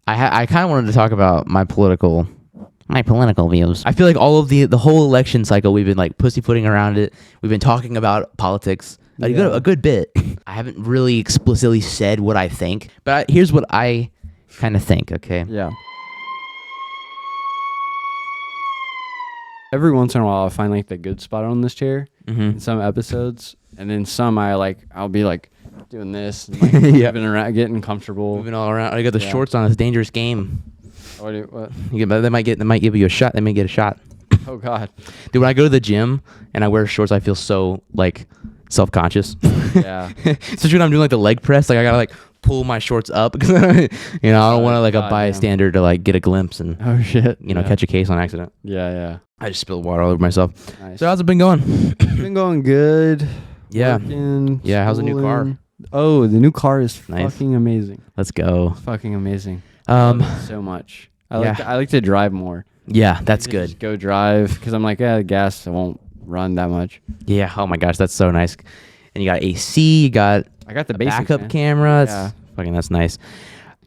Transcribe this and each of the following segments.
I kind of wanted to talk about my political views. I feel like all of the whole election cycle, we've been like pussyfooting around it. We've been talking about politics a good bit. I haven't really explicitly said what I think, but here's what I kind of think. Okay. Yeah. Every once in a while, I find like the good spot on this chair in some episodes, and then some I'll be like doing this, and, like, moving around, getting comfortable, moving all around. I got the shorts on. It's a dangerous game. What? They might give you a shot. They may get a shot. Oh God, dude! When I go to the gym and I wear shorts, I feel so like self-conscious. Yeah. Especially when I'm doing like the leg press, like I gotta like pull my shorts up because I don't want to like a bystander to like get a glimpse and catch a case on accident. Yeah. I just spilled water all over myself. Nice. So how's it been going? Been going good. Yeah. Working, yeah. How's the new car? Oh, the new car is nice. Fucking amazing. Let's go. It's fucking amazing. I love it so much. I like to drive more. Yeah, that's good. Just go drive because I'm like, the gas won't run that much. Yeah. Oh my gosh, that's so nice. And you got AC. You got. I got the backup camera. That's nice.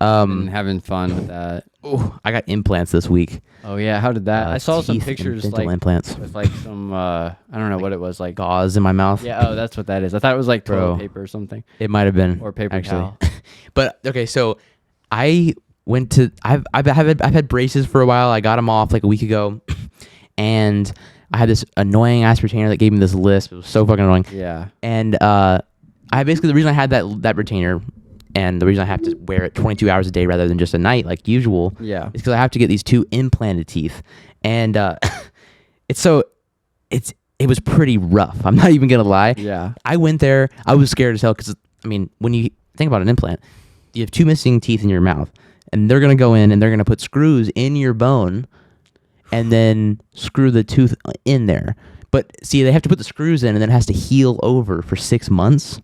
Been having fun with that. Oh, I got implants this week. Oh yeah, how did that? I saw some pictures like implants with like some I don't know what it was, like gauze in my mouth. Yeah, oh, that's what that is. I thought it was like toilet paper or something. It might have been, or paper towel. But okay, so I went to I've had braces for a while. I got them off like a week ago, and I had this annoying ass retainer that gave me this lisp. It was so fucking annoying. Yeah. And I basically, the reason I had that retainer, and the reason I have to wear it 22 hours a day rather than just a night like usual, is because I have to get these 2 implanted teeth, and it was pretty rough. I'm not even gonna lie. Yeah. I went there. I was scared as hell because I mean, when you think about an implant, you have 2 missing teeth in your mouth, and they're gonna go in and they're gonna put screws in your bone, and then screw the tooth in there. But see, they have to put the screws in, and then it has to heal over for 6 months.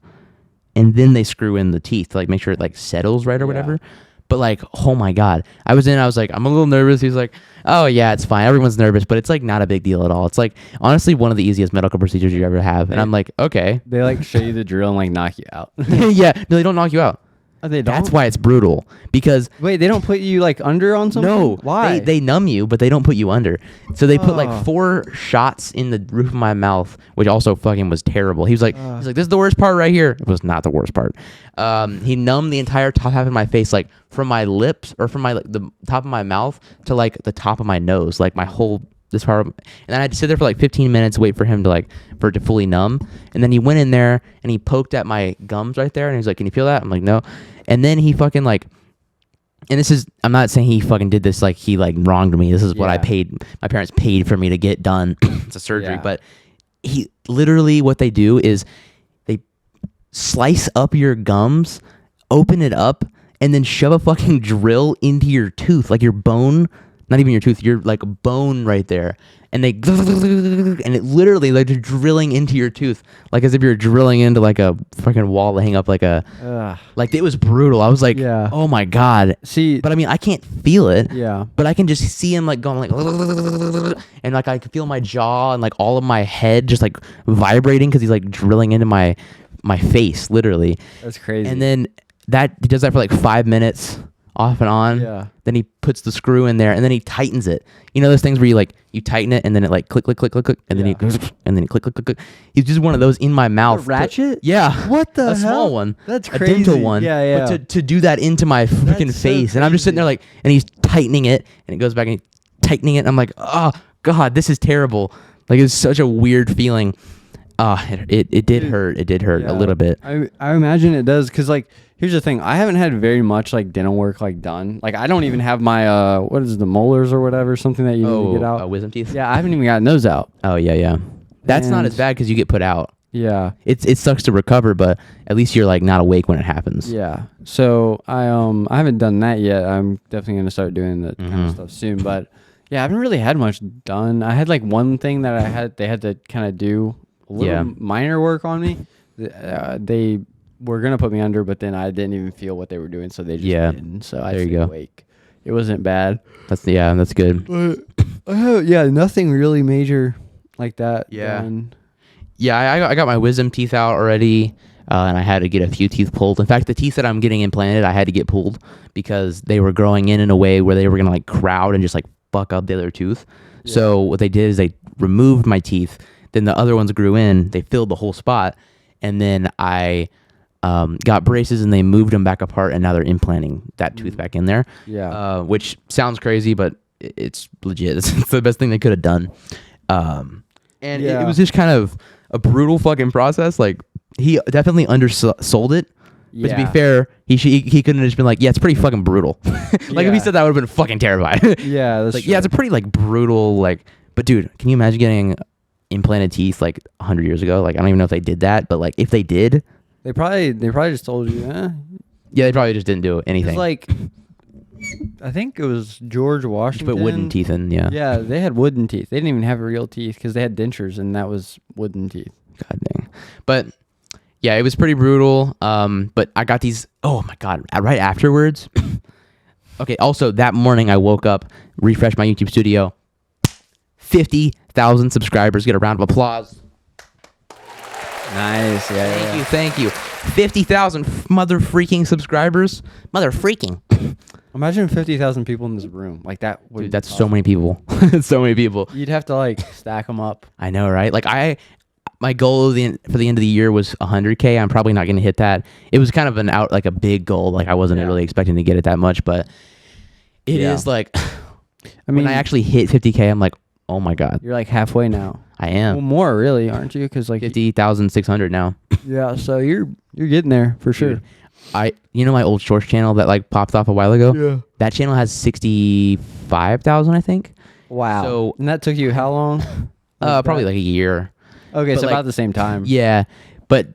And then they screw in the teeth to like make sure it like settles right or whatever. But like, oh my God, I was like, I'm a little nervous. He's like, oh yeah, it's fine. Everyone's nervous, but it's like not a big deal at all. It's like honestly one of the easiest medical procedures you ever have. And I'm like, okay. They like show you the drill and like knock you out. Yeah, no, they don't knock you out. Oh, they don't? That's why it's brutal. Because wait, they don't put you like under on something? No. Why? They numb you, but they don't put you under. So they put like 4 shots in the roof of my mouth, which also fucking was terrible. He was like, this is the worst part right here. It was not the worst part. He numbed the entire top half of my face, like from my lips or from my like the top of my mouth to like the top of my nose, like my whole this part. And then I had to sit there for like 15 minutes, wait for him to like for it to fully numb. And then he went in there and he poked at my gums right there, and he's like, "Can you feel that?" I'm like, "No." And then he fucking like, and this is, I'm not saying he fucking did this like he like wronged me. This is what I paid. My parents paid for me to get done. It's a surgery, but he literally, what they do is they slice up your gums, open it up, and then shove a fucking drill into your tooth, like your bone, not even your tooth, your like bone right there. And they, and it literally like they're drilling into your tooth, like as if you're drilling into like a fucking wall to hang up like a, like it was brutal. I was like, oh my God. See, but I mean, I can't feel it. Yeah. But I can just see him like going like, and like I can feel my jaw and like all of my head just like vibrating because he's like drilling into my face, literally. That's crazy. And then he does that for like 5 minutes. Off and on. Yeah. Then he puts the screw in there and then he tightens it. You know those things where you tighten it and then it like click, and then he click. He's just one of those in my mouth. A ratchet? Yeah. What the hell? A small one. That's crazy. A dental one. Yeah. But to do that into my freaking face, and I'm just sitting there like, and he's tightening it, and it goes back and he's tightening it, and I'm like, oh God, this is terrible. Like it's such a weird feeling. It did hurt. It did hurt a little bit. I imagine it does, because like, here's the thing. I haven't had very much like dental work like done. Like I don't even have my what is it, the molars or whatever, something that you need to get out. Wisdom teeth. Yeah, I haven't even gotten those out. Oh yeah. That's not as bad because you get put out. Yeah. It sucks to recover, but at least you're like not awake when it happens. Yeah. So I haven't done that yet. I'm definitely gonna start doing that kind of stuff soon. But yeah, I haven't really had much done. I had like one thing that they had to kind of do a little minor work on me. They were gonna put me under, but then I didn't even feel what they were doing, so they just didn't. So I stayed awake. It wasn't bad. That's good. But nothing really major like that. Yeah. done. Yeah, I got my wisdom teeth out already. and I had to get a few teeth pulled. In fact, the teeth that I'm getting implanted, I had to get pulled because they were growing in a way where they were gonna like crowd and just like fuck up the other tooth. Yeah. So what they did is they removed my teeth. Then the other ones grew in. They filled the whole spot, and then I got braces and they moved them back apart, and now they're implanting that tooth back in there. Yeah. Which sounds crazy, but it's legit. It's the best thing they could have done. And it was just kind of a brutal fucking process. Like, he definitely undersold it. But to be fair, he couldn't have just been like, yeah, it's pretty fucking brutal. Like, if he said that, I would have been fucking terrified. Yeah, that's like, true. yeah, it's a pretty like brutal like. But dude, can you imagine getting implanted teeth like 100 years ago? Like, I don't even know if they did that, but like if they did, they probably just told you. Yeah, they probably just didn't do anything. Like, I think it was George Washington. Just put wooden teeth in. Yeah. Yeah, they had wooden teeth. They didn't even have real teeth because they had dentures, and that was wooden teeth. God dang. But yeah, it was pretty brutal. But I got these. Oh my god! Right afterwards. Okay. Also, that morning I woke up, refreshed my YouTube studio. 50,000 subscribers. Get a round of applause. Nice. Yeah. Thank you. 50,000 mother freaking subscribers. Mother freaking. Imagine 50,000 people in this room. Like that. Dude, that's so many people. So many people. You'd have to like stack them up. I know, right? Like my goal for the end of the year was 100K. I'm probably not going to hit that. It was kind of like a big goal. Like I wasn't really expecting to get it that much, but it is like, I mean, when I actually hit 50K, I'm like, oh my god. You're like halfway now. I am. Well, more really, aren't you? Because like 50,600 now. Yeah, so you're getting there for sure. Dude, you know my old shorts channel that like popped off a while ago? Yeah. That channel has 65,000, I think. Wow. So, and that took you how long? Probably like a year. Okay, but so like, about the same time. Yeah, but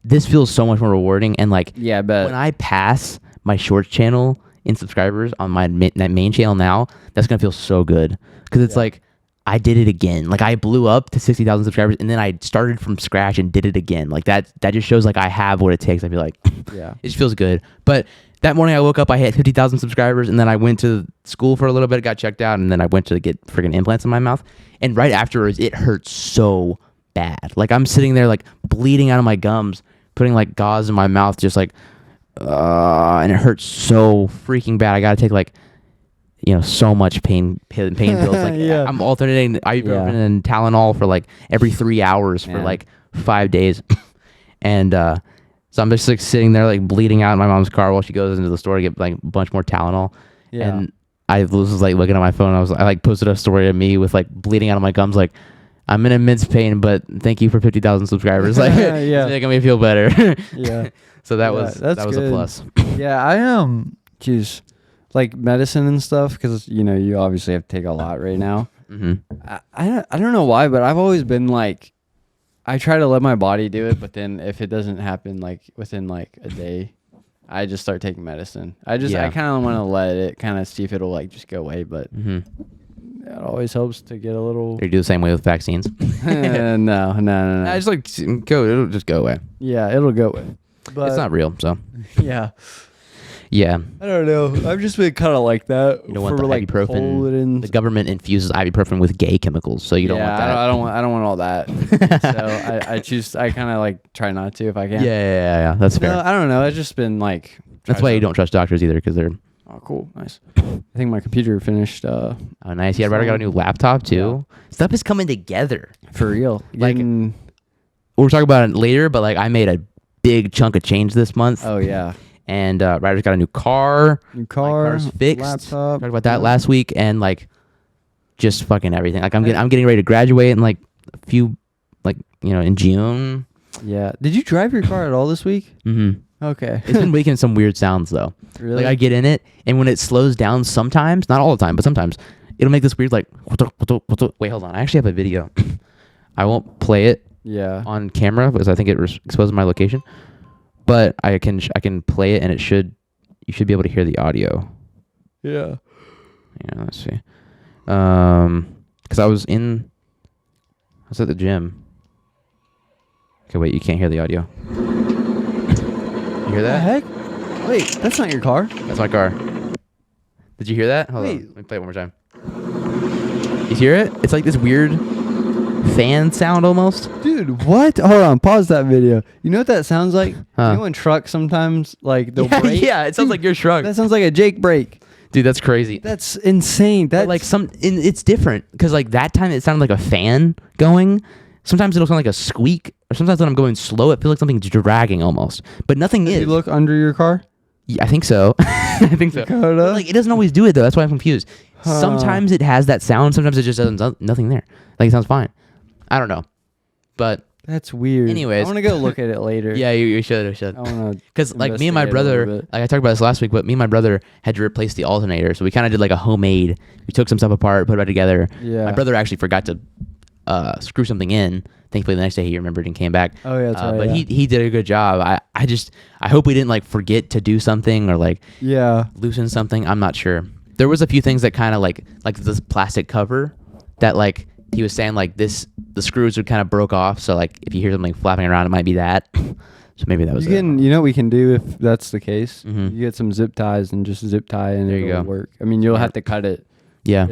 this feels so much more rewarding, and like, yeah, but when I pass my shorts channel in subscribers on my that main channel now, that's gonna feel so good because it's like I did it again. Like I blew up to 60,000 subscribers, and then I started from scratch and did it again. Like that just shows like I have what it takes. I feel like it just feels good. But that morning I woke up, I hit 50,000 subscribers, and then I went to school for a little bit, got checked out, and then I went to get freaking implants in my mouth. And right afterwards, it hurt so bad. Like I'm sitting there like bleeding out of my gums, putting like gauze in my mouth, just like, and it hurts so freaking bad. I gotta take like, so much pain pills. Like I'm alternating ibuprofen and Tylenol for like every 3 hours for like 5 days, and so I'm just like sitting there like bleeding out in my mom's car while she goes into the store to get like a bunch more Tylenol. Yeah. And I was like looking at my phone. I like posted a story of me with like bleeding out of my gums, like, I'm in immense pain, but thank you for 50,000 subscribers. Like, it's making me feel better. Yeah. So that was a plus. Yeah, I choose like medicine and stuff because you obviously have to take a lot right now. Mm-hmm. I don't know why, but I've always been like, I try to let my body do it, but then if it doesn't happen like within like a day, I just start taking medicine. I kind of want to let it kind of see if it'll like just go away, but. Mm-hmm. It always helps to get a little. You do the same way with vaccines? No. I just like it'll just go away. Yeah, it'll go away. But it's not real, so. Yeah. Yeah. I don't know. I've just been kind of like that. You don't want the ibuprofen. The government infuses ibuprofen with gay chemicals, so you don't want that. I don't want all that. So I kind of like try not to if I can. Yeah. That's fair. No, I don't know. I've just been like. That's why you don't trust doctors either, because they're. Oh, cool. Nice. I think my computer finished. Oh, nice. Yeah, I got a new laptop, too. Yeah. Stuff is coming together. For real. Like, we'll talk about it later, but, like, I made a big chunk of change this month. Oh, yeah. And Ryder's got a new car. My car's fixed. Laptop. Talked about that last week. And, like, just fucking everything. Like, I'm getting ready to graduate in, like, a few, like, in June. Yeah. Did you drive your car at all this week? Mm-hmm. Okay. It's been making some weird sounds, though. Really? Like, I get in it, and when it slows down sometimes, not all the time, but sometimes, it'll make this weird, like, wait, hold on. I actually have a video. I won't play it on camera because I think it exposes my location. But I can play it, and you should be able to hear the audio. Yeah. Yeah, let's see. Because I was at the gym. Okay, wait, you can't hear the audio. You hear that? What the heck? Wait, that's not your car. That's my car. Did you hear that? Hold on. Let me play it one more time. You hear it? It's like this weird. fan sound almost. Dude, what? Hold on, pause that video. You know what that sounds like? Huh. You know when trucks sometimes like they'll Yeah, brake? yeah, it sounds like your truck. That sounds like a Jake brake. Dude, that's crazy. That's insane. But like it's different because like that time it sounded like a fan going. Sometimes it'll sound like a squeak, or sometimes when I'm going slow, it feels like something's dragging almost. But nothing is. You look under your car? Yeah, I think so. I think so. But, like it doesn't always do it though. That's why I'm confused. Sometimes it has that sound. Sometimes it just doesn't. Nothing there. Like it sounds fine. I don't know. But that's weird. anyways, I want to go look at it later. Yeah, you should. You should. I want to. Because like me and my brother, like I talked about this last week, but me and my brother had to replace the alternator, so we kind of did like a homemade. We took some stuff apart, put it back together. Yeah. My brother actually forgot to screw something in. Thankfully, the next day he remembered and came back. Oh yeah, that's right. But he did a good job. I hope we didn't like forget to do something or like loosen something. I'm not sure. There was a few things that kind of like this plastic cover that like he was saying like the screws would kind of broke off. So like if you hear something flapping around, it might be that. So maybe that was you know what we can do if that's the case? Mm-hmm. You get some zip ties and just zip tie and there you it'll go. work. I mean, you'll have to cut it. Yeah.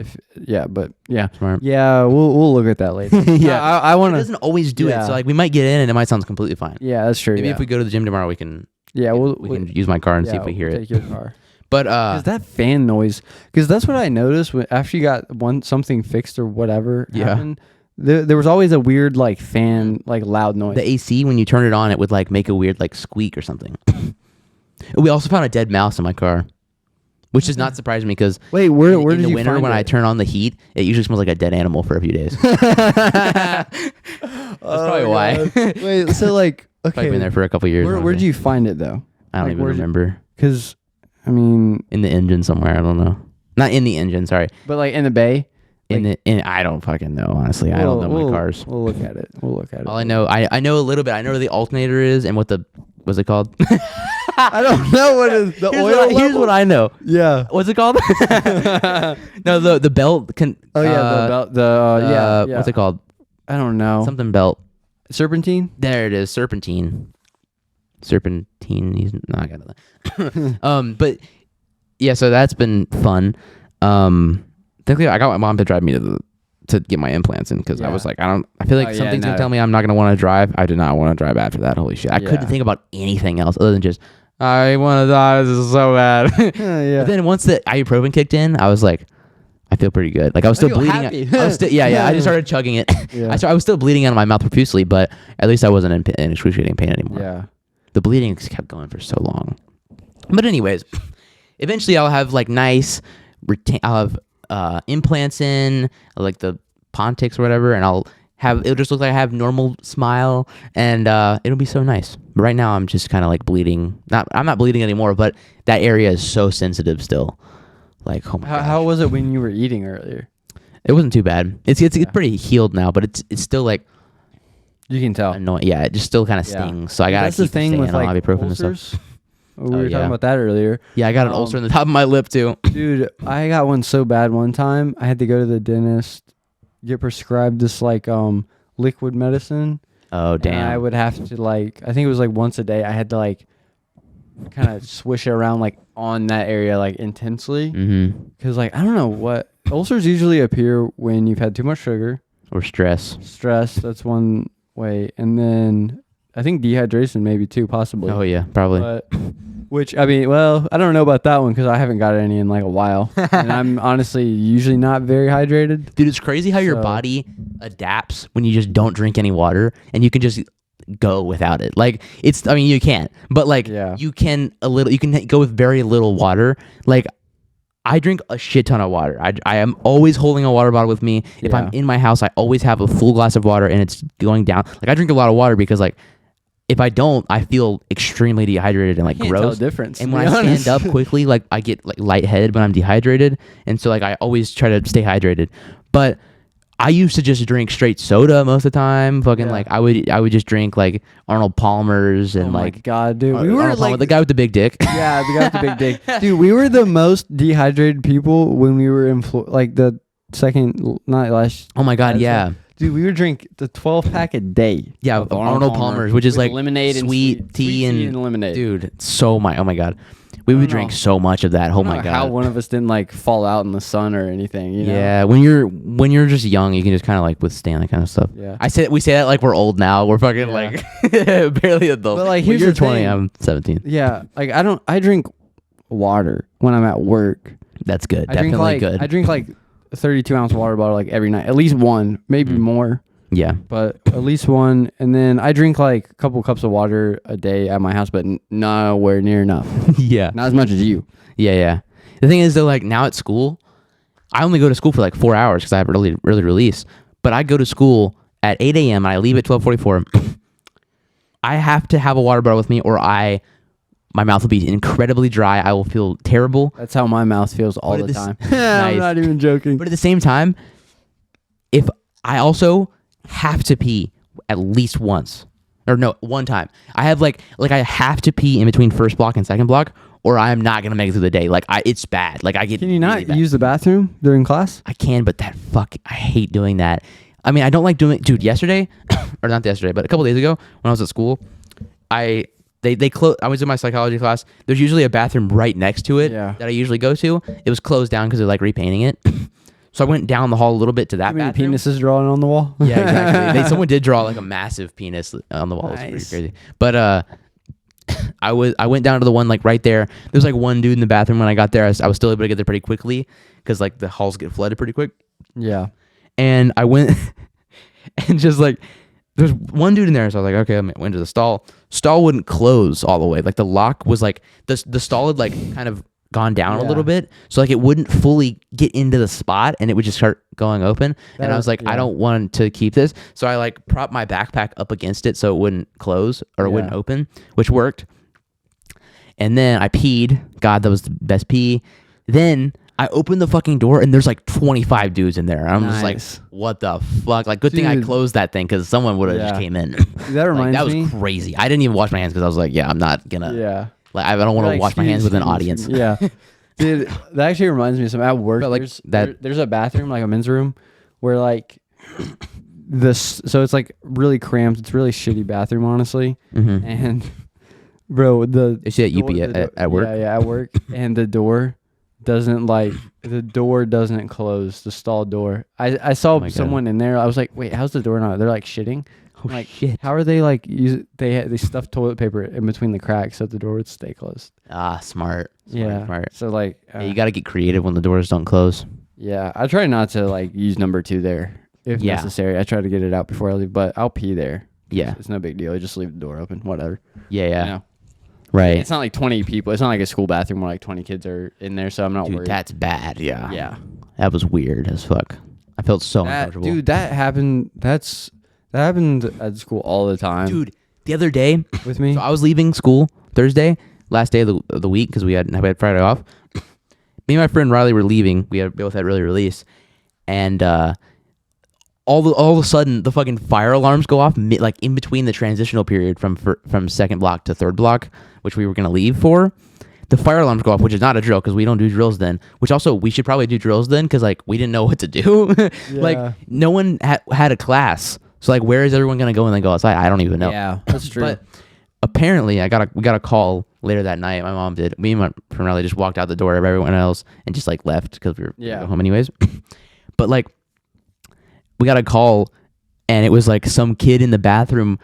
But yeah. Smart. Yeah, we'll look at that later. Yeah. I want It to. doesn't always do it. So like we might get in and it might sound completely fine. Yeah, that's true. Maybe if we go to the gym tomorrow, we can. Yeah, we can use my car and see if we hear take it. your car. But Is that fan noise? Because that's what I noticed after you got something fixed or whatever happened. There was always a weird like fan, like loud noise. the AC, when you turn it on, it would like make a weird like squeak or something. We also found a dead mouse in my car, which does not surprise me because wait, where in did the you winter find when it? I turn on the heat, it usually smells like a dead animal for a few days. That's probably why. Wait, so like Probably been there for a couple years. Where did you find it though? I don't even remember. Because I mean, In the engine somewhere. I don't know. Not in the engine. Sorry. but like in the bay. I don't fucking know. Honestly, I don't know my cars. We'll look at it. All I know, I know a little bit. I know where the alternator is and what's it called? I don't know what is the oil. Here's what I know. Yeah. What's it called? No, the belt can. Oh yeah, the belt. Yeah. What's it called? I don't know. Something belt. Serpentine. There it is. Serpentine. He's not got that. But yeah, so that's been fun. Thankfully, I got my mom to drive me to get my implants in because I was like, I feel like something's gonna tell me I'm not gonna want to drive. I did not want to drive after that. Holy shit! I couldn't think about anything else other than just I want to die. This is so bad. But then once the ibuprofen kicked in, I was like, I feel pretty good. Like I was still bleeding. I was still, I just started chugging it. I was still bleeding out of my mouth profusely, but at least I wasn't in excruciating pain anymore. Yeah. The bleeding just kept going for so long. But anyways, eventually I'll have like nice, I'll have implants in, like the Pontics or whatever, and it'll just look like I have normal smile, and it'll be so nice. But right now I'm just kind of like bleeding. I'm not bleeding anymore, but that area is so sensitive still. Like, oh my gosh. How was it when you were eating earlier? It wasn't too bad. It's pretty healed now, but it's still like you can tell annoying. Yeah, it just still kind of stings. So I gotta keep staying on ibuprofen and stuff. We were talking about that earlier. Yeah, I got an ulcer in the top of my lip too. Dude, I got one so bad one time. I had to go to the dentist, get prescribed this like liquid medicine. Oh damn! And I would have to like, I think it was like once a day. I had to like kind of swish it around like on that area like intensely. Because like I don't know what ulcers usually appear when you've had too much sugar or stress. That's one way, and then I think dehydration maybe too, possibly. Oh yeah, probably. But, which I mean, well, I don't know about that one because I haven't got any in like a while, and I'm honestly usually not very hydrated. Dude, it's crazy how your body adapts when you just don't drink any water, and you can just go without it. Like I mean, you can't, but like you can you can go with very little water. Like I drink a shit ton of water. I am always holding a water bottle with me. If I'm in my house, I always have a full glass of water, and it's going down. Like I drink a lot of water because like. If I don't, I feel extremely dehydrated and like gross. Tell the difference. And when I stand up quickly, like I get like lightheaded when I'm dehydrated, and so like I always try to stay hydrated. But I used to just drink straight soda most of the time. Fucking like I would just drink like Arnold Palmer's and like. Oh my god, dude, we were Arnold like Palmer, the guy with the big dick. Yeah, the guy with the big dick. Dude, we were the most dehydrated people when we were in like the second, not last. Oh my god, yeah. Dude, we would drink the 12-pack a day. Yeah, of Arnold Palmer's, which is like lemonade and sweet tea and lemonade. Dude, oh my god. We would drink so much of that. Oh my god. How one of us didn't like fall out in the sun or anything, you know? Yeah, when you're just young, you can just kind of like withstand that kind of stuff. Yeah. We say that like we're old now. We're fucking like barely adults. But like here's you're the 20, thing. I'm 17. Yeah, like I drink water when I'm at work. That's good. I drink Definitely like good. I drink like a 32-ounce water bottle like every night, at least one, maybe more, Yeah. but at least one. And then I drink like a couple cups of water a day at my house, but nowhere near enough. Yeah. Not as much as you. Yeah. The thing is though, like now at school, I only go to school for like 4 hours because I have early release. But I go to school at 8 a.m. and I leave at 12:44. I have to have a water bottle with me, or my mouth will be incredibly dry. I will feel terrible. That's how my mouth feels all the time. Nice. I'm not even joking. But at the same time, if I also have to pee at least once, or no, one time, I have like I have to pee in between first block and second block, or I am not gonna make it through the day. Like it's bad. Like I get. Can you really not bad. use the bathroom during class? I can, but I hate doing that. I mean, I don't like doing it. Dude, yesterday, or not yesterday, but a couple days ago when I was at school, they closed. I was in my psychology class. There's usually a bathroom right next to it that I usually go to. It was closed down because they're like repainting it. So I went down the hall a little bit to that How many bathroom. penises drawn on the wall? Yeah, exactly. Someone did draw like a massive penis on the wall. Nice. It was pretty crazy. But I went down to the one like right there. There was like one dude in the bathroom when I got there. I was still able to get there pretty quickly because like the halls get flooded pretty quick. Yeah. And I went and just like there's one dude in there, so I was like, okay, I went to the stall. Stall wouldn't close all the way. Like the lock was like the stall had like kind of gone down a little bit, so like it wouldn't fully get into the spot, and it would just start going open. And I was like, I don't want to keep this, so I like propped my backpack up against it so it wouldn't close or it wouldn't open, which worked. And then I peed. God, that was the best pee. Then I opened the fucking door and there's like 25 dudes in there. I'm just like, what the fuck? Like, good thing I closed that thing because someone would have just came in. That reminds that was me. crazy. I didn't even wash my hands because I was like, I'm not gonna. Yeah. Like, I don't want to wash my hands with an audience. Yeah. Dude, that actually reminds me of something. At work, like there's a bathroom, like a men's room, where like so it's like really cramped. It's a really shitty bathroom, honestly. Mm-hmm. And bro, you see at UP at work? Yeah, at work. And the door doesn't close, the stall door. I saw someone in there. I was like, wait, how's the door not? They're like shitting. Oh, like, shit. How are they like they stuffed toilet paper in between the cracks so the door would stay closed. Smart. Smart. So like you got to get creative when the doors don't close. Yeah, I try not to like use number 2 there if necessary. I try to get it out before I leave, but I'll pee there. Yeah, it's no big deal. I just leave the door open, whatever. Yeah. You know? Right. It's not like 20 people. It's not like a school bathroom where like 20 kids are in there, so I'm not worried. That's bad. Yeah. Yeah. That was weird as fuck. I felt so uncomfortable. Dude, that happened. That happened at school all the time. Dude, the other day with me. So I was leaving school Thursday, last day of the week because we had Friday off. Me and my friend Riley were leaving. We both had early release, and all of a sudden the fucking fire alarms go off like in between the transitional period from second block to third block, which we were gonna leave for. The fire alarms go off, which is not a drill because we don't do drills then. Which also we should probably do drills then because like we didn't know what to do. Like no one had a class. So like, where is everyone gonna go when they go outside? I don't even know. Yeah, that's true. But apparently, we got a call later that night. My mom did. Me and my friend Riley just walked out the door of everyone else and just like left because we were gonna go home anyways. But like, we got a call, and it was like some kid in the bathroom.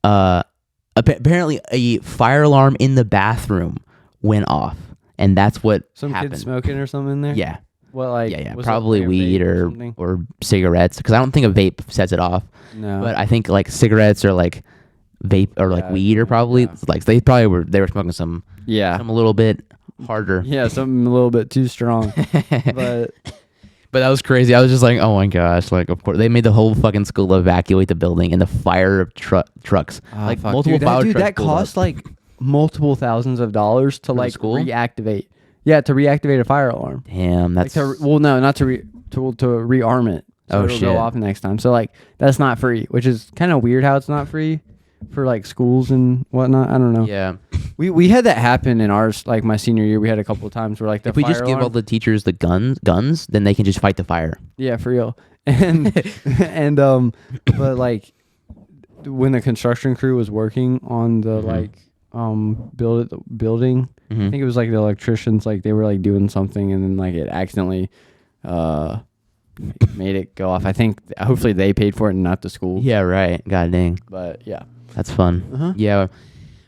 Apparently, a fire alarm in the bathroom went off, and that's what happened. Kid smoking or something in there. Yeah. Well, like probably like weed or cigarettes because I don't think a vape sets it off. No, but I think like cigarettes or like vape or like weed or probably like they were smoking some a little bit harder. Yeah, something a little bit too strong. But that was crazy. I was just like, oh my gosh! Like, of course, they made the whole fucking school evacuate the building and the fire trucks, multiple fire trucks. That cost like multiple thousands of dollars to like school? reactivate. Yeah, to reactivate a fire alarm. Damn, that's not to rearm it. So it'll go off next time. So like that's not free, which is kind of weird how it's not free. for like schools and whatnot. I don't know. Yeah. We had that happen in ours, like my senior year. We had a couple of times where like the If we fire just give alarm, all the teachers the guns, then they can just fight the fire. yeah, for real. And and but like when the construction crew was working on the like building, I think it was like the electricians, like they were like doing something and then like it accidentally made it go off. I think hopefully they paid for it and not the school. Yeah, right. God dang. But yeah, That's fun. Yeah.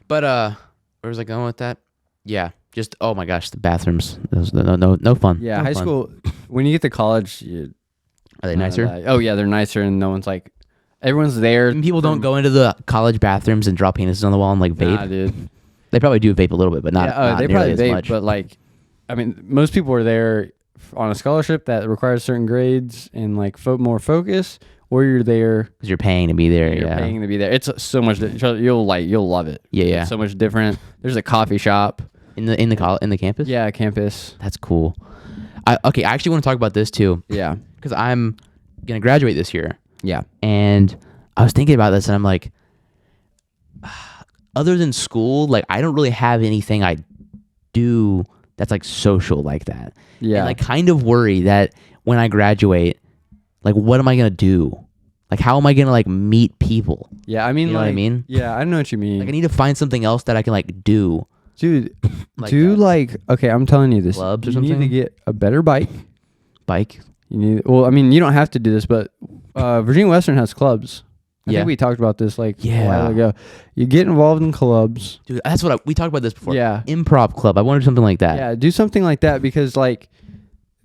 But where was I going with that? Yeah. Just oh my gosh, the bathrooms. Those no fun. yeah. No High fun. school, when you get to college, Are they nicer? oh yeah, they're nicer and no one's like, everyone's there. And people don't go into the college bathrooms and draw penises on the wall and like vape. Nah, dude. They probably do vape a little bit, but not. Not they nearly probably as vape, much. but like, I mean, most people are there on a scholarship that requires certain grades and like more focus, or you're there because you're paying to be there. you're Yeah. paying to be there. It's so much. You'll love it. Yeah, yeah. It's so much different. There's a coffee shop. In the campus. Yeah, campus. That's cool. I actually want to talk about this too Yeah, because I'm gonna graduate this year, yeah, and I was thinking about this, and I'm like, other than school, like I don't really have anything I do that's like social like that. yeah. And I kind of worry that when I graduate, like what am I gonna do? Like how am I gonna like meet people? Yeah, I mean, You know what I like, mean? Yeah, I know what you mean. Like I need to find something else that I can like do. Dude, Like do that. like, okay, I'm telling you this. Clubs or you need to something? get a better bike. Bike. You need, well, I mean, you don't have to do this, but Virginia Western has clubs. I Yeah. think we talked about this like a Yeah. while ago. You get involved in clubs. Dude, that's what we talked about this before. Yeah. Improv club. I wanted something like that. Yeah, do something like that because like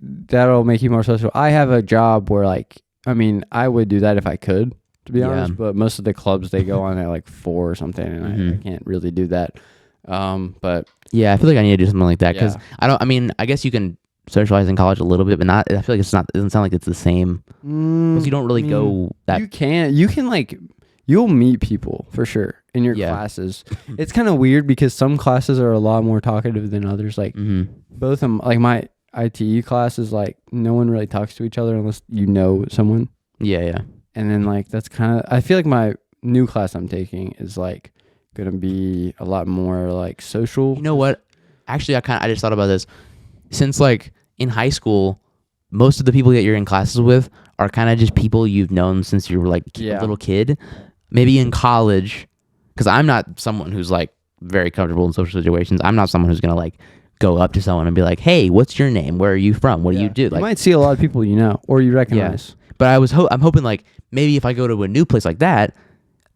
that'll make you more social. I have a job where like, I mean, I would do that if I could, to be Yeah. honest, but most of the clubs they go on at like 4 or something and I Mhm. can't really do that. But Yeah, I feel like I need to do something like that because Yeah. I mean, I guess you can socialize in college a little bit, but not. I feel like it's not. It doesn't sound like it's the same because you don't really go that. you can like, you'll meet people for sure in your Yeah. classes. It's kind of weird because some classes are a lot more talkative than others. Like both of them, like my ITE class is like no one really talks to each other unless you know someone. Yeah, yeah. And then like that's kind of, I feel like my new class I'm taking is like gonna be a lot more like social. You know what? Actually, I just thought about this. Since like in high school, most of the people that you're in classes with are kind of just people you've known since you were like a Yeah. little kid. Maybe in college, because I'm not someone who's like very comfortable in social situations. I'm not someone who's gonna like go up to someone and be like, "Hey, what's your name? Where are you from? What do you do?" You Like, might see a lot of people you know or you recognize. but I'm hoping like maybe if I go to a new place like that,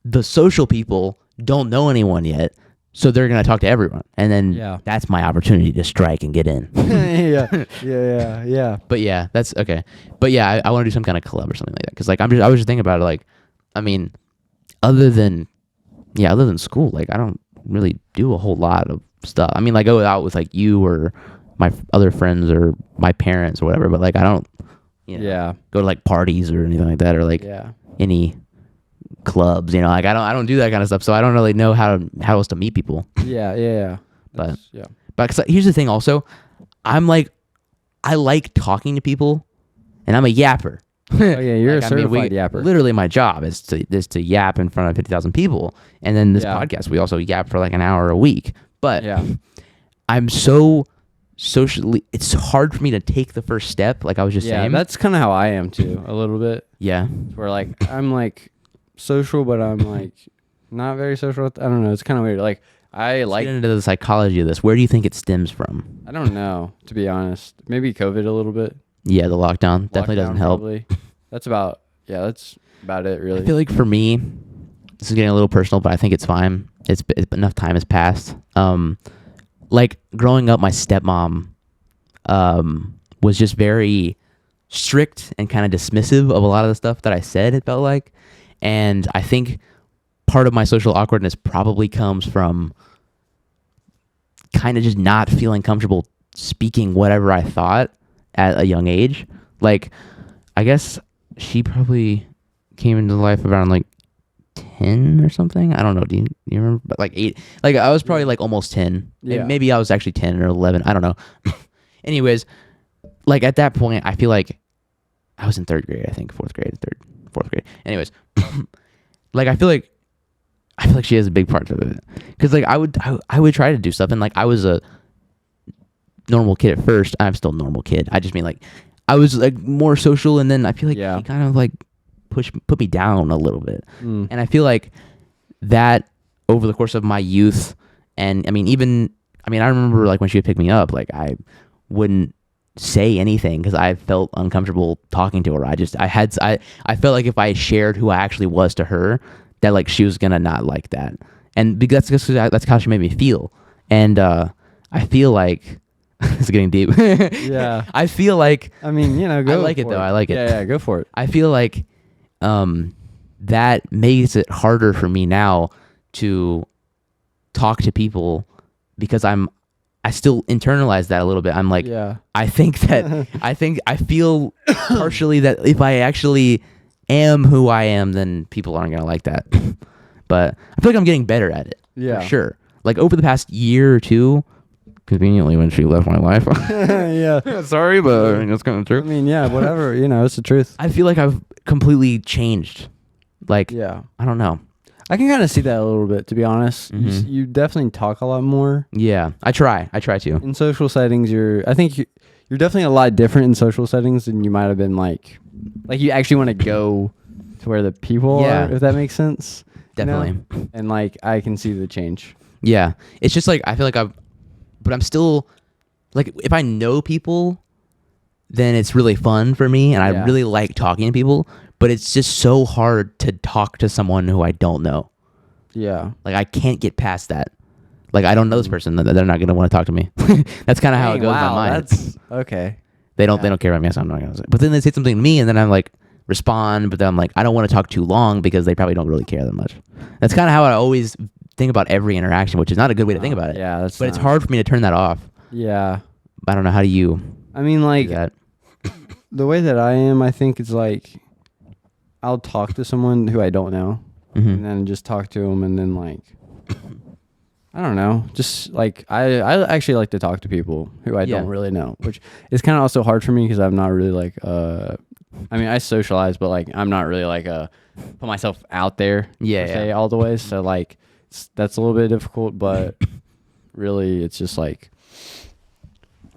the social people don't know anyone yet, so they're gonna talk to everyone, and then Yeah. that's my opportunity to strike and get in. yeah. But yeah, that's okay. But yeah, I want to do some kind of club or something like that because like I was just thinking about it. Like, I mean, other than school, like I don't really do a whole lot of stuff. I mean, like go out with like you or my other friends or my parents or whatever. But like I don't, go to like parties or anything like that or like any clubs. You know, like I don't do that kind of stuff. So I don't really know how else to meet people. Yeah. But yeah. But 'cause here's the thing. Also, I like talking to people, and I'm a yapper. Oh yeah, you're Like, a certified yapper. Literally, my job is to yap in front of 50,000 people, and then this Yeah. podcast we also yap for like an hour a week. But Yeah. I'm so socially, it's hard for me to take the first step. Like I was just Yeah, saying. that's kind of how I am too, a little bit. Yeah. Where like I'm like social, but I'm like not very social. I don't know. It's kind of weird. Like I Let's like. get into the psychology of this. Where do you think it stems from? I don't know, to be honest. Maybe COVID a little bit. Yeah, the lockdown definitely doesn't Lockdown, help. probably. That's about it, really. I feel like for me, this is getting a little personal, but I think it's fine. It's enough time has passed. Like growing up, my stepmom was just very strict and kind of dismissive of a lot of the stuff that I said. It felt like, and I think part of my social awkwardness probably comes from kind of just not feeling comfortable speaking whatever I thought at a young age. Like, I guess she probably came into life around like 10 or something. I don't know. Do you remember? But like 8. Like I was probably like almost 10. Yeah. Maybe I was actually 10 or 11. I don't know. Anyways, like at that point, I feel like I was in 3rd grade. I think 4th grade. Anyways, like I feel like I feel like she has a big part of it. Because like I would try to do stuff, and like I was a normal kid at first. I'm still a normal kid. I just mean like I was like more social, and then I feel like he kind of like put me down a little bit. And I feel like that over the course of my youth, and I remember like when she would pick me up, like I wouldn't say anything because I felt uncomfortable talking to her. I felt like if I shared who I actually was to her, that like she was gonna not like that, and because that's how she made me feel. And I feel like it's getting deep. Yeah, I feel like I like it though. I like it. Yeah, go for it. I feel like that makes it harder for me now to talk to people because I still internalize that a little bit. I'm like, I think that I feel partially that if I actually am who I am, then people aren't gonna like that. But I feel like I'm getting better at it. Yeah, for sure. Like over the past year or two, conveniently when she left my life. Yeah. Sorry, but I mean, that's kind of true. I mean, yeah, whatever. It's the truth. I feel like I've completely changed. Like, I don't know. I can kind of see that a little bit, to be honest. You definitely talk a lot more. Yeah, I try to. In social settings, I think you're definitely a lot different in social settings than you might have been like you actually want to go to where the people are, if that makes sense. Definitely. And like, I can see the change. Yeah. It's just like, I feel like but I'm still, like, if I know people, then it's really fun for me, and I really like talking to people, but it's just so hard to talk to someone who I don't know. Yeah. Like, I can't get past that. Like, I don't know this person, they're not going to want to talk to me. That's kind of how it goes in my mind. That's okay. They don't care about me, so I'm not going to say. But then they say something to me, and then I'm like, respond, but then I'm like, I don't want to talk too long because they probably don't really care that much. That's kind of how I always think about every interaction, which is not a good way to think about it. Yeah, but it's hard for me to turn that off. Yeah. I don't know. How do you? I mean, like, do that? The way that I am, I think it's like, I'll talk to someone who I don't know, and then just talk to them, and then like, I don't know, just like I actually like to talk to people who I don't really know, which is kind of also hard for me because I'm not really like I mean, I socialize, but like I'm not really like put myself out there say all the way, so like that's a little bit difficult, but really it's just like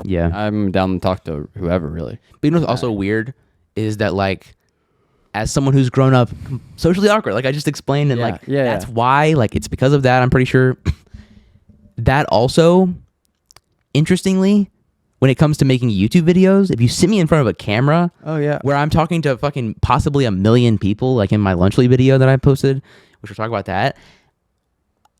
I'm down to talk to whoever, really. But you know what's also weird is that like, as someone who's grown up socially awkward, like I just explained, and that's why, like, it's because of that, I'm pretty sure. That also, interestingly, when it comes to making YouTube videos, if you sit me in front of a camera, where I'm talking to fucking possibly 1 million people, like in my Lunchly video that I posted, which we'll talk about that,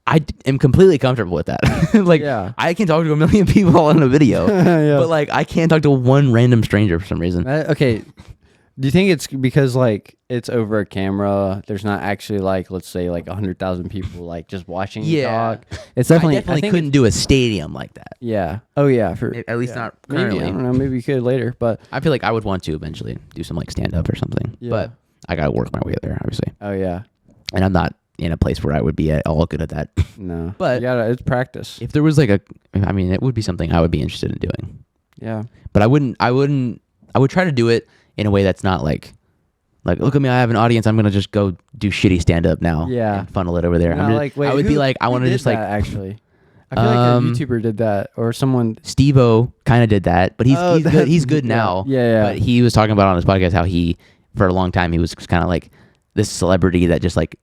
I am completely comfortable with that. Like, I can talk to 1 million people in a video, but like I can't talk to one random stranger for some reason. Okay. Do you think it's because like it's over a camera? There's not actually like, let's say like 100,000 people like just watching you talk. It's definitely. I definitely couldn't do a stadium like that. Yeah. Oh yeah. At least not currently. Maybe, I don't know. Maybe you could later, but I feel like I would want to eventually do some like stand up or something. Yeah. But I gotta work my way there, obviously. Oh yeah. And I'm not in a place where I would be at all good at that. No. But it's practice. If there was like it would be something I would be interested in doing. Yeah. But I would try to do it in a way that's not like, look at me, I have an audience, I'm gonna just go do shitty stand up now. Yeah. And funnel it over there. No, I would be like, I want to just like, actually. I feel like a YouTuber did that, or someone. Steve-O kind of did that, but he's good. He's good now. Yeah. But he was talking about on his podcast how he, for a long time, he was kind of like this celebrity that just like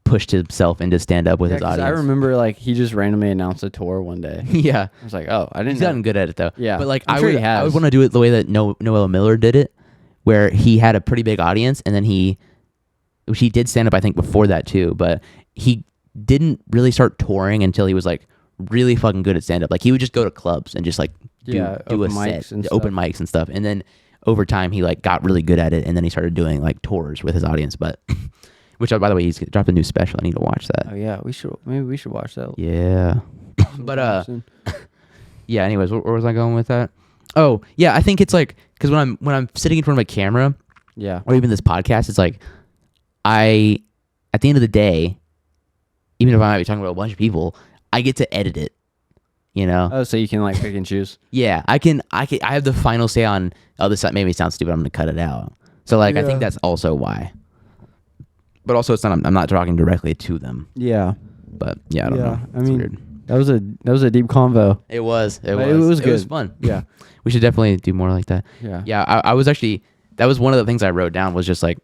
pushed himself into stand up with his audience. I remember like he just randomly announced a tour one day. Yeah. I was like, oh, I didn't. He's gotten good at it though. Yeah. But like I would want to do it the way that Noel Miller did it, where he had a pretty big audience, and then he did stand up I think before that too, but he didn't really start touring until he was like really fucking good at stand up. Like he would just go to clubs and just like do a set, open mics and stuff, and then over time he like got really good at it, and then he started doing like tours with his audience. But which, by the way, he's dropped a new special. I need to watch that. Oh yeah, maybe we should watch that. Yeah. But yeah, anyways, where was I going with that? Oh yeah, I think it's like, because when I'm sitting in front of a camera, or even this podcast, it's like at the end of the day, even if I might be talking about a bunch of people, I get to edit it, you know? Oh, so you can like pick and choose. Yeah, I have the final say on, oh, this maybe sounds stupid, I'm gonna cut it out. So like I think that's also why. But also, it's not. I'm not talking directly to them. Yeah. But yeah, I don't know. I It's mean, weird. that was a deep convo. It was. It But was. good. It was fun. Yeah. We should definitely do more like that. Yeah. Yeah. I was actually. That was one of the things I wrote down. Was just like,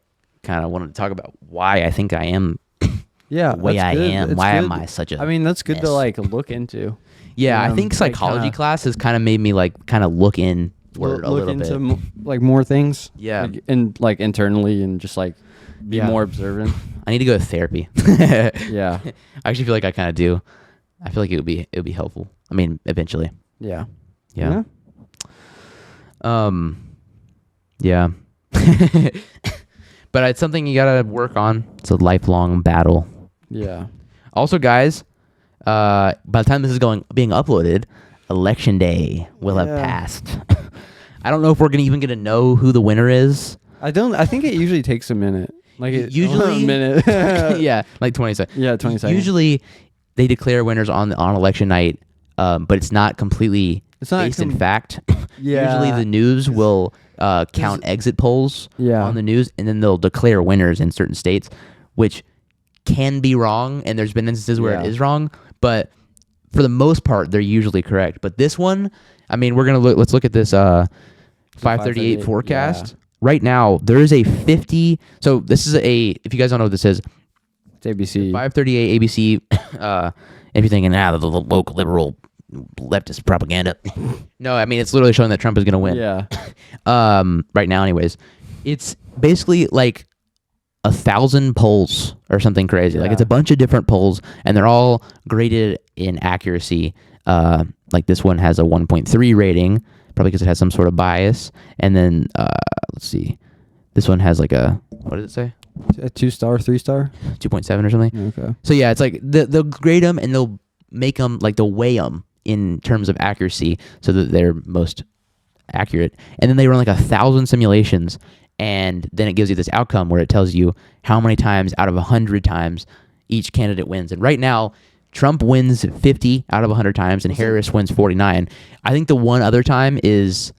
kind of wanted to talk about why I think I am. Yeah. The way I good. am. It's Why good. am I such a? I mean, that's good mess? to like look into. Yeah, I think psychology like, class has kind of made me like kind of look inward a look little into bit. like more things. Yeah. Like, and like internally and just like be more observant. I need to go to therapy. Yeah. I actually feel like I kind of do. I feel like it would be helpful. I mean, eventually. Yeah. Yeah. Yeah. But it's something you gotta work on. It's a lifelong battle. Yeah. Also, guys, by the time this is being uploaded, Election Day will have passed. I don't know if we're even gonna know who the winner is. I think it usually takes a minute. Like Usually a minute. Yeah, like 20 seconds. Yeah, 20 seconds. Usually, they declare winners on election night, but it's not completely based in fact. Yeah. Usually, the news will count exit polls on the news, and then they'll declare winners in certain states, which can be wrong, and there's been instances where it is wrong, but for the most part, they're usually correct. But this one, I mean, let's look at this 538 forecast. Yeah. Right now, there is a 50. So this is if you guys don't know what this is, it's ABC. 538 ABC. If you're thinking, the woke liberal leftist propaganda. No, I mean, it's literally showing that Trump is going to win. Yeah. Right now, anyways. It's basically like 1,000 polls or something crazy. Like it's a bunch of different polls, and they're all graded in accuracy. Like this one has a 1.3 rating, probably because it has some sort of bias. And then let's see, this one has like what did it say? A 2-star, 3-star, 2.7 or something. Okay. So yeah, it's like they'll grade them and they'll make them like they'll weigh them in terms of accuracy so that they're most accurate. And then they run like 1,000 simulations. And then it gives you this outcome where it tells you how many times out of 100 times each candidate wins. And right now, Trump wins 50 out of 100 times and Harris wins 49. I think the one other time is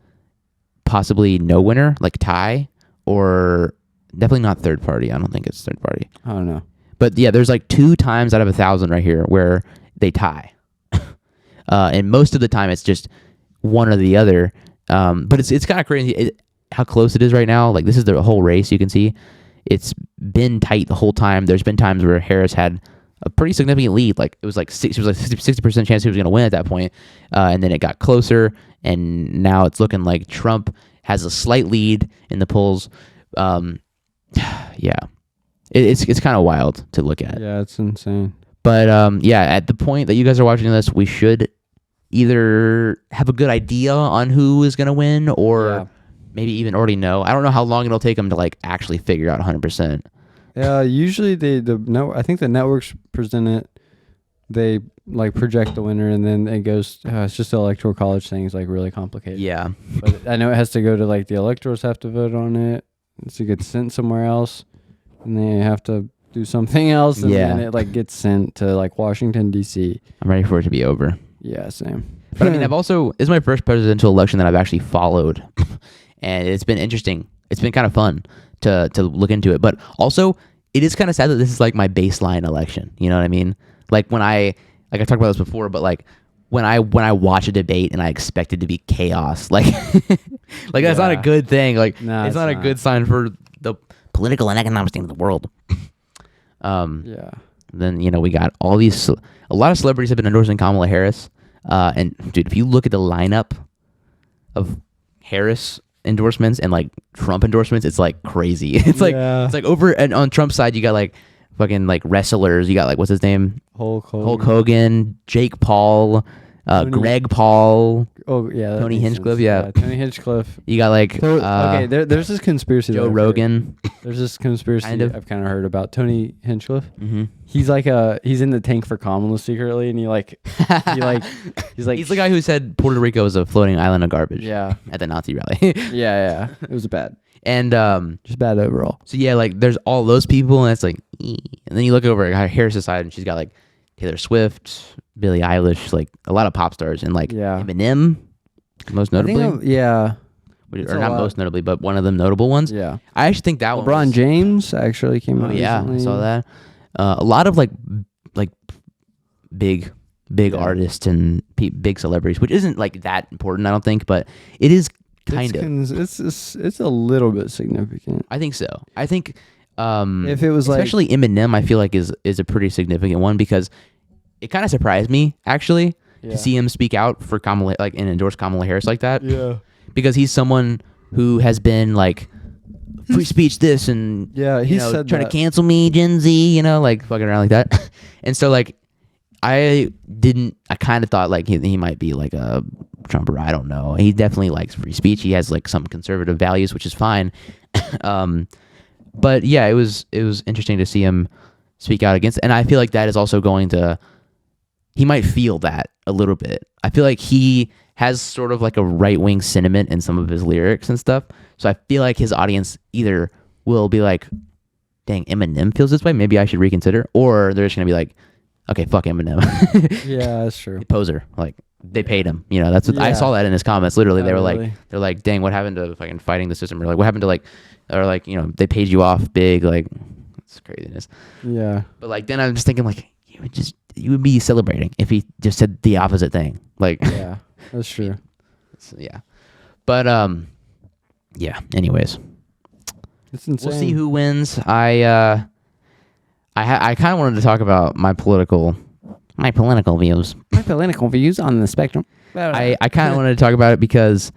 possibly no winner, like tie, or definitely not third party. I don't think it's third party. I don't know. But yeah, there's like 2 times out of 1,000 right here where they tie. And most of the time it's just one or the other. But it's kind of crazy. How close it is right now. Like this is the whole race. You can see it's been tight the whole time. There's been times where Harris had a pretty significant lead. Like it was like 60% chance he was going to win at that point. And then it got closer, and now it's looking like Trump has a slight lead in the polls. Yeah, it's kind of wild to look at. Yeah, it's insane. But yeah, at the point that you guys are watching this, we should either have a good idea on who is going to win, or maybe even already know. I don't know how long it'll take them to like actually figure out 100%. Yeah, usually I think the networks present it. They like project the winner, and then it goes. It's just the electoral college thing is like really complicated. Yeah, but I know it has to go to like the electors have to vote on it. So it gets sent somewhere else, and then you have to do something else, and then it like gets sent to like Washington D.C. I'm ready for it to be over. Yeah, same. But I mean, this is my first presidential election that I've actually followed. And it's been interesting. It's been kind of fun to look into it. But also, it is kind of sad that this is like my baseline election. You know what I mean? Like when I talked about this before, but like when I watch a debate and I expect it to be chaos, like that's not a good thing. Like it's not a good sign for the political and economic state of the world. Then we got all these. A lot of celebrities have been endorsing Kamala Harris. And dude, if you look at the lineup of Harris endorsements and like Trump endorsements, it's like crazy. It's like over, and on Trump's side you got like fucking like wrestlers. You got like, what's his name? Hulk Hogan, Jake Paul, Greg Paul. Oh yeah, Tony Hinchcliffe. Yeah, Tony Hinchcliffe. You got like okay. There's this conspiracy. Joe Rogan. There's this conspiracy I've kind of heard about Tony Hinchcliffe. Mm-hmm. He's like he's in the tank for Kamala secretly, and he's like he's the guy who said Puerto Rico is a floating island of garbage. Yeah, at the Nazi rally. yeah, it was bad. And just bad overall. So yeah, like there's all those people, and it's like, and then you look over at Harris' side, and she's got like Taylor Swift, Billie Eilish, like a lot of pop stars, and like Eminem, most notably. or not most notably, but one of the notable ones. Yeah. I actually think that LeBron James actually came out. Yeah, recently. I saw that. A lot of like big artists and big celebrities, which isn't like that important, I don't think, but it is kind of. It's a little bit significant. I think so. I think if it was especially Eminem, I feel like is a pretty significant one because it kind of surprised me actually to see him speak out for Kamala, like and endorse Kamala Harris like that. Yeah. Because he's someone who has been like free speech this and he said trying to cancel me, Gen Z, like fucking around like that. And so like I kind of thought like he might be like a Trumper. I don't know. He definitely likes free speech. He has like some conservative values, which is fine. But yeah, it was interesting to see him speak out against, and I feel like that is also he might feel that a little bit. I feel like he has sort of like a right-wing sentiment in some of his lyrics and stuff. So I feel like his audience either will be like, dang, Eminem feels this way, maybe I should reconsider, or they're just gonna be like, okay, fuck Eminem. Yeah, that's true. Poser. Like they paid him. That's what I saw that in his comments. Literally, they were really? they're like, dang, what happened to fucking fighting the system? Or like, what happened to like, or like, they paid you off big. Like, it's craziness. Yeah. But like, then I'm just thinking like, you would be celebrating if he just said the opposite thing. Like, yeah, that's true. Yeah. But yeah. Anyways, it's insane. We'll see who wins. I kind of wanted to talk about my political views. My political views on the spectrum. I kind of wanted to talk about it because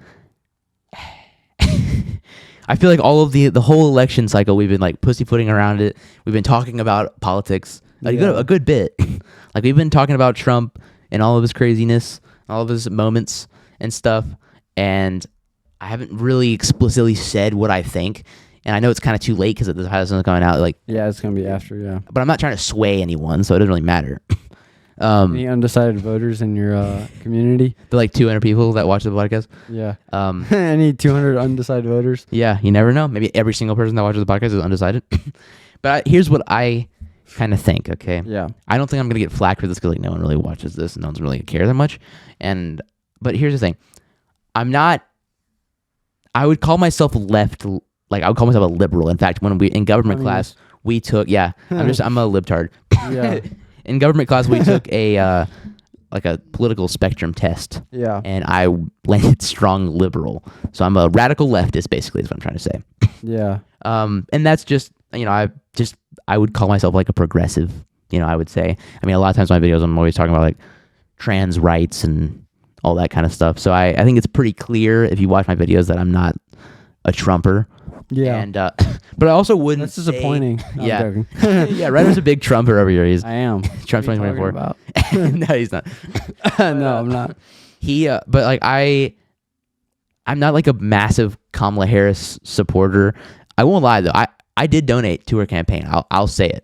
I feel like all of the whole election cycle, we've been like pussyfooting around it. We've been talking about politics a good bit. Like we've been talking about Trump and all of his craziness, all of his moments and stuff. And I haven't really explicitly said what I think. And I know it's kind of too late because the hasn't going out. Like, yeah, it's gonna be after. Yeah, but I'm not trying to sway anyone, so it doesn't really matter. Any undecided voters in your community? The like 200 people that watch the podcast. Yeah. Any 200 undecided voters? Yeah, you never know. Maybe every single person that watches the podcast is undecided. But here's what I kind of think. Okay. Yeah. I don't think I'm gonna get flack for this because like no one really watches this and no one's really care that much. But here's the thing. I would call myself left. Like I would call myself a liberal. In fact, when we in government class we took I'm a libtard. Yeah. In government class we took a like a political spectrum test. Yeah. And I landed strong liberal. So I'm a radical leftist basically is what I'm trying to say. Yeah. And that's just I would call myself like a progressive, I would say. I mean a lot of times in my videos I'm always talking about like trans rights and all that kind of stuff. So I think it's pretty clear if you watch my videos that I'm not a Trumper. Yeah. And but I also wouldn't. That's disappointing. Yeah. Yeah. Ryder's a big Trumper over here. I am. Trump 2024. No, he's not. No, I'm not. But like I'm not like a massive Kamala Harris supporter. I won't lie though. I did donate to her campaign. I'll say it.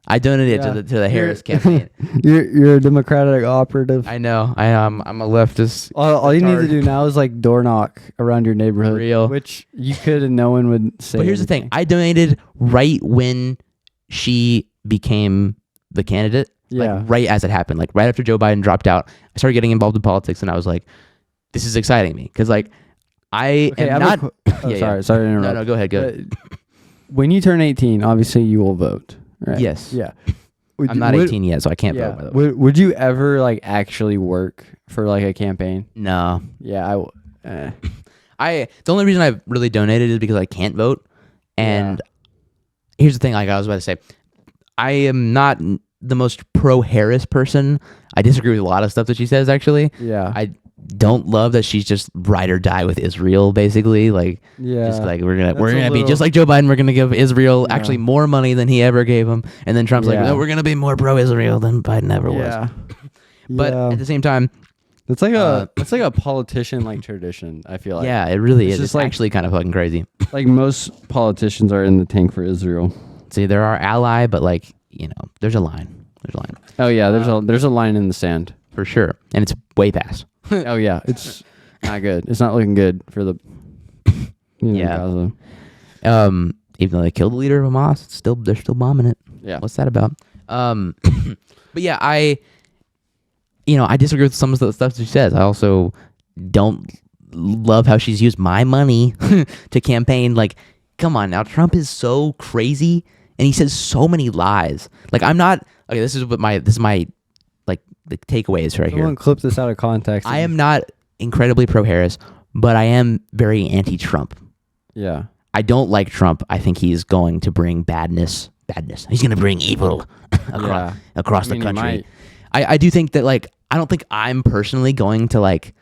I donated to the Harris campaign. You're a Democratic operative. I know. I'm a leftist. All you need to do now is like door knock around your neighborhood. Real. Which you could and no one would say. But here's the thing. I donated right when she became the candidate. Yeah. Like right as it happened. Like right after Joe Biden dropped out, I started getting involved in politics and I was like, this is exciting me. Because like I am not. Sorry to interrupt. No, go ahead. When you turn 18, obviously you will vote. Right? Yes. Yeah. I'm not 18 yet, so I can't vote. By the way. Would you ever like actually work for like a campaign? No. Yeah, the only reason I've really donated is because I can't vote. And here's the thing, like I was about to say, I am not the most pro-Harris person. I disagree with a lot of stuff that she says, actually. Yeah. I don't love that she's just ride or die with Israel, basically. Like, just like we're gonna be just like Joe Biden. We're gonna give Israel actually more money than he ever gave him, and then Trump's like, no, we're gonna be more pro-Israel than Biden ever was. But at the same time, it's like a politician like tradition. I feel like. Yeah, it really is. It's like, actually kind of fucking crazy. Like most politicians are in the tank for Israel. See, they're our ally, but like there's a line. Oh yeah, there's a line in the sand for sure, and it's way past. Oh yeah, it's not good. It's not looking good for the Gaza. Even though they killed the leader of Hamas, they're still bombing it. Yeah, what's that about? But yeah, I disagree with some of the stuff she says. I also don't love how she's used my money to campaign. Like, come on now, Trump is so crazy, and he says so many lies. Like, I'm not okay. This is my like the takeaways right Someone here. clip this out of context. I am not incredibly pro Harris, but I am very anti Trump. Yeah. I don't like Trump. I think he's going to bring badness. He's going to bring evil across the country. I do think that, like, I don't think I'm personally going to, like,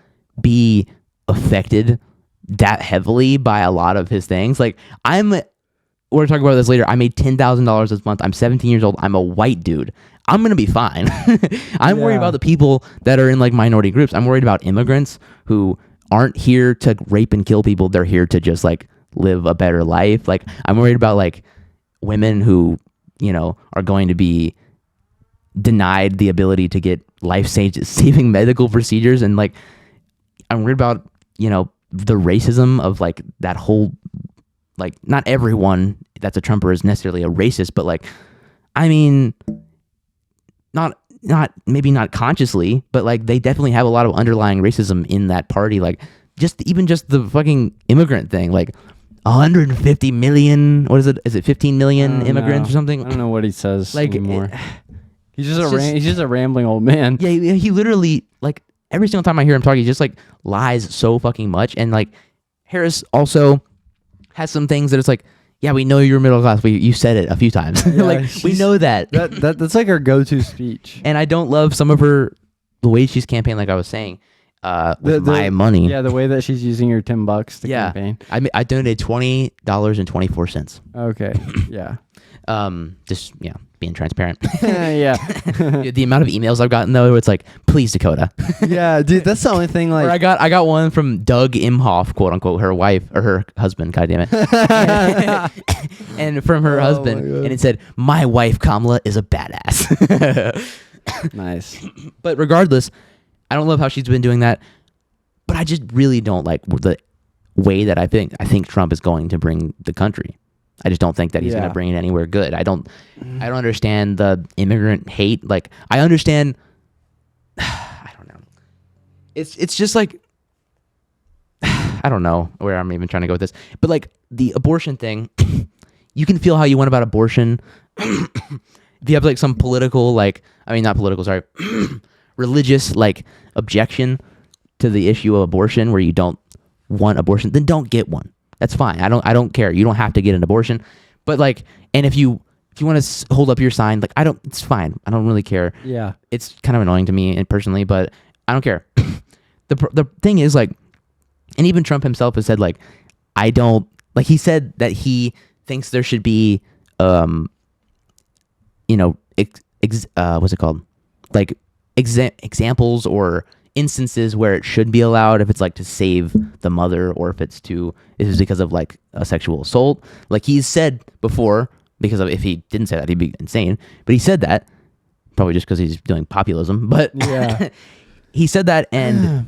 be affected that heavily by a lot of his things. Like, we're talking about this later. I made $10,000 this month. I'm 17 years old. I'm a white dude. I'm going to be fine. I'm worried about the people that are in, like, minority groups. I'm worried about immigrants who aren't here to rape and kill people. They're here to just, like, live a better life. Like, I'm worried about, like, women who, you know, are going to be denied the ability to get life-saving medical procedures. And, like, I'm worried about, you know, the racism of, like, that whole, like, not everyone that's a Trumper is necessarily a racist, but, like, I mean, maybe not consciously, but, like, they definitely have a lot of underlying racism in that party. Like, just the fucking immigrant thing, like, 150 million, what is it? Is it 15 million immigrants or something? I don't know what he says like, anymore. He's just a rambling old man. Yeah, he literally, like, every single time I hear him talk, he just, like, lies so fucking much. And, like, Harris also has some things that it's like, yeah, we know you're middle class. You said it a few times. Yeah, like, we know that. That's like her go-to speech. And I don't love some of the way she's campaigned, like I was saying. With my money. Yeah, the way that she's using your $10 to campaign. I donated $20.24. Okay. Yeah. Just being transparent. Yeah. The amount of emails I've gotten though, it's like, please, Dakota. Yeah, dude, that's the only thing. Like, or I got one from Doug Imhoff, quote unquote, her wife or her husband. God damn it. And from her husband, and it said, "My wife Kamala is a badass." Nice. But regardless, I don't love how she's been doing that, but I just really don't like the way that I think Trump is going to bring the country. I just don't think that he's going to bring it anywhere good. I don't understand the immigrant hate. Like, I understand. I don't know. It's just like, I don't know where I'm even trying to go with this, but, like, the abortion thing, you can feel how you want about abortion. If you have, like, some political, like, I mean, not political, sorry. Religious, like, objection to the issue of abortion where you don't want abortion, then don't get one. That's fine. I don't care. You don't have to get an abortion. But, like, and if you want to hold up your sign, like, it's fine. I don't really care. Yeah. It's kind of annoying to me and personally, but I don't care. The thing is, like, and even Trump himself has said, like, I don't, like, he said that he thinks there should be what's it called? Like, examples or instances where it should be allowed if it's, like, to save the mother or if it's because of, like, a sexual assault. Like, he's said before, because if he didn't say that, he'd be insane. But he said that, probably just because he's doing populism. But yeah, he said that, and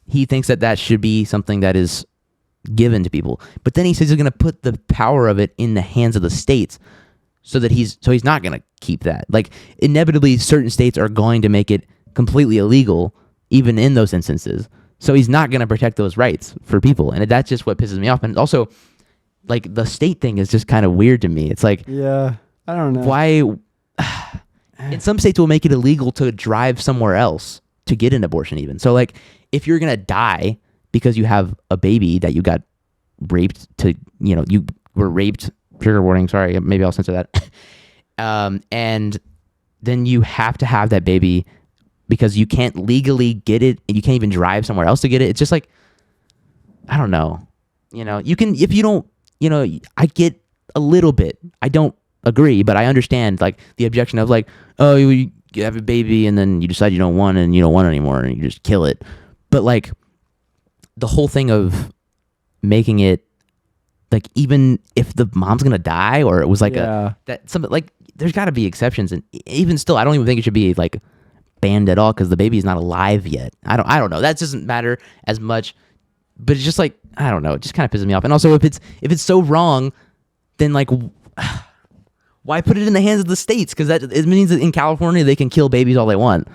he thinks that should be something that is given to people. But then he says he's going to put the power of it in the hands of the states. So he's not going to keep that. Like, inevitably, certain states are going to make it completely illegal, even in those instances. So he's not going to protect those rights for people. And that's just what pisses me off. And also, like, the state thing is just kind of weird to me. It's like, yeah, I don't know. Why? In some states, will make it illegal to drive somewhere else to get an abortion even. So, like, if you're going to die because you have a baby that you got raped you were raped, trigger warning, sorry, maybe I'll censor that. And then you have to have that baby because you can't legally get it and you can't even drive somewhere else to get it. It's just like, I don't know. You can, if you don't, I get a little bit. I don't agree, but I understand, like, the objection of, like, oh, you have a baby and then you decide you don't want it and you don't want it anymore and you just kill it. But, like, the whole thing of making it, like, even if the mom's gonna die or it was like there's got to be exceptions, and even still, I don't even think it should be, like, banned at all because the baby's not alive yet. I don't know. That doesn't matter as much, but it's just like, I don't know. It just kind of pisses me off. And also, if it's so wrong, then, like, why put it in the hands of the states? Because that it means that in California they can kill babies all they want.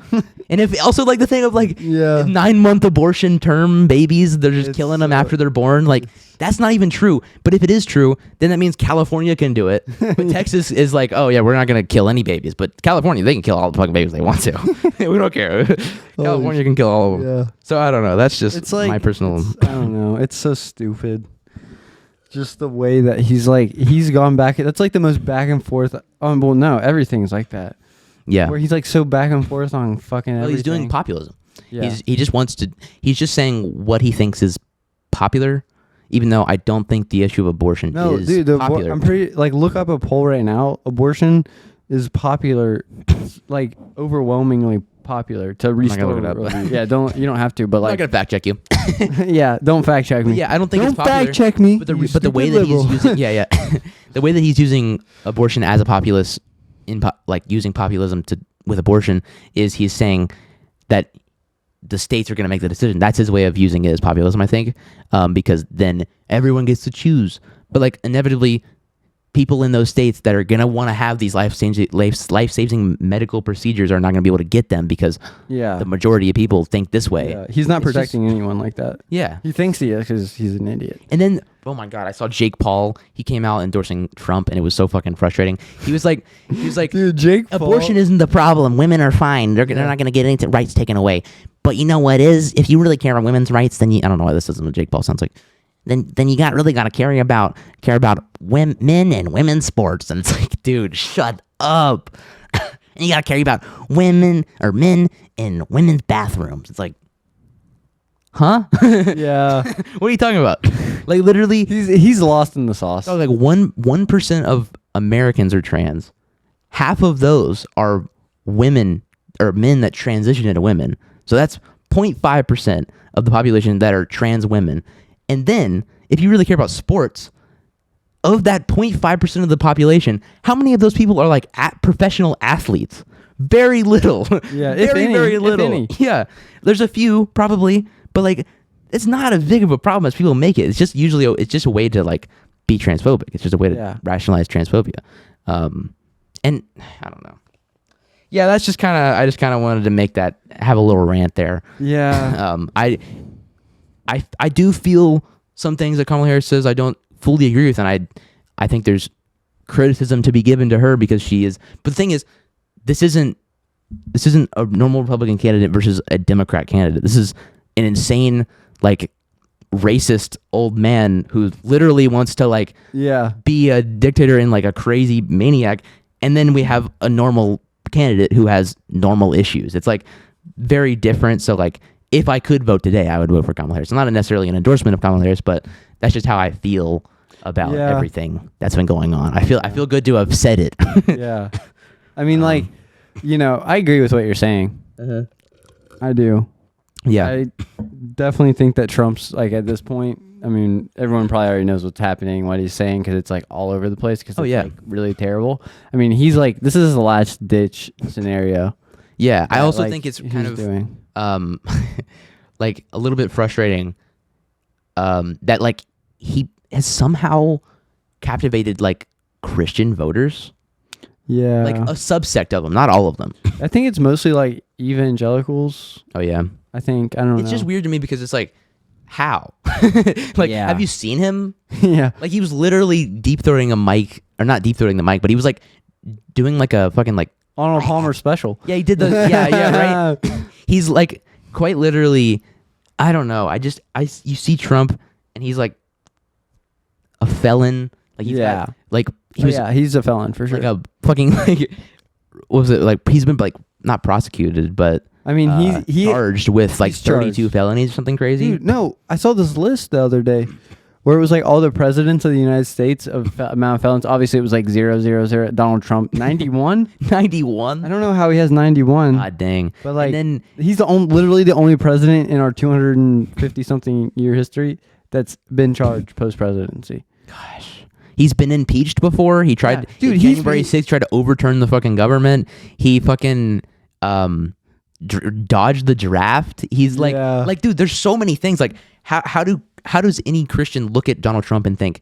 And if also like the thing of like 9-month abortion term babies, they're just killing them after they're born. Like that's not even true. But if it is true, then that means California can do it. But Texas is like, oh yeah, we're not gonna kill any babies. But California, they can kill all the fucking babies they want to. We don't care. California can kill all of them. Yeah. So I don't know. That's just my personal. I don't know. It's so stupid. Just the way that he's gone back. That's like the most back and forth. Oh, well, no, everything's like that. Yeah. Where he's like so back and forth on fucking everything. He's doing populism. Yeah. He just wants to, he's just saying what he thinks is popular, even though I don't think the issue of abortion is popular. I'm pretty, like, look up a poll right now. Abortion is popular, like, overwhelmingly popular to restore. I'm not gonna look it up. Yeah, you don't have to, but like. I'm not gonna fact check you. Yeah, don't fact check me. Yeah, I don't think it's popular. Don't fact check me. But the way that he's using, the way that he's using abortion as a populist, like using populism with abortion, is he's saying that the states are going to make the decision. That's his way of using it as populism, I think, because then everyone gets to choose. But like inevitably, people in those states that are going to want to have these life-saving medical procedures are not going to be able to get them because the majority of people think this way. Yeah. He's not protecting anyone like that. Yeah. He thinks he is because he's an idiot. And then, oh my God, I saw Jake Paul. He came out endorsing Trump, and it was so fucking frustrating. He was like, dude, Jake abortion Paul isn't the problem. Women are fine. They're not going to get any rights taken away. But you know what is? If you really care about women's rights, then I don't know why this isn't what Jake Paul sounds like. Then you really got to care about men and women's sports. And it's like, dude, shut up. And you got to care about women or men in women's bathrooms. It's like, huh? Yeah. What are you talking about? Like literally, he's lost in the sauce. Oh, like 1% of Americans are trans. Half of those are women or men that transition into women. So that's 0.5% of the population that are trans women. And then, if you really care about sports, of that 0.5% of the population, how many of those people are like professional athletes? Very little. Yeah, very little. If any. Yeah, there's a few probably, but like it's not as big of a problem as people make it. It's just it's just a way to like be transphobic. It's just a way to rationalize transphobia. And I don't know. Yeah, that's just I just kind of wanted to have a little rant there. Yeah. I do feel some things that Kamala Harris says I don't fully agree with, and I think there's criticism to be given to her because she is. But the thing is, this isn't a normal Republican candidate versus a Democrat candidate. This is an insane, like, racist old man who literally wants to like be a dictator and like a crazy maniac, and then we have a normal candidate who has normal issues. It's like very different. So like, if I could vote today, I would vote for Kamala Harris. It's not necessarily an endorsement of Kamala Harris, but that's just how I feel about everything that's been going on. I feel good to have said it. Yeah. I mean, like, I agree with what you're saying. I do. Yeah. I definitely think that Trump's, like, at this point, I mean, everyone probably already knows what's happening, what he's saying, because it's, like, all over the place, because it's, like, really terrible. I mean, he's, like, this is a last-ditch scenario. Yeah, I also think it's kind of like a little bit frustrating that like he has somehow captivated like Christian voters. Yeah, like a subsect of them, not all of them. I think it's mostly like evangelicals. Oh yeah, I don't know. It's just weird to me because it's like, how? Like, have you seen him? Yeah, like he was literally deep throating a mic, or not deep throating the mic, but he was like doing like a fucking like Arnold Palmer special. Yeah, he did the right. He's like quite literally, I don't know. You see Trump and he's like a felon. Like he's got, like he's a felon for sure. Like a fucking like what was it? Like he's been like not prosecuted, but I mean he's charged with like 32 felonies or something crazy. Dude, no, I saw this list the other day where it was like all the presidents of the United States of amount of felons. Obviously, it was like 0, 0, 0. Donald Trump, 91? 91? I don't know how he has 91. God dang. But like, and then he's literally the only president in our 250-something year history that's been charged post-presidency. Gosh. He's been impeached before. He tried, dude, January 6th, tried to overturn the fucking government. He fucking dodged the draft. He's like, dude, there's so many things. Like, how does any Christian look at Donald Trump and think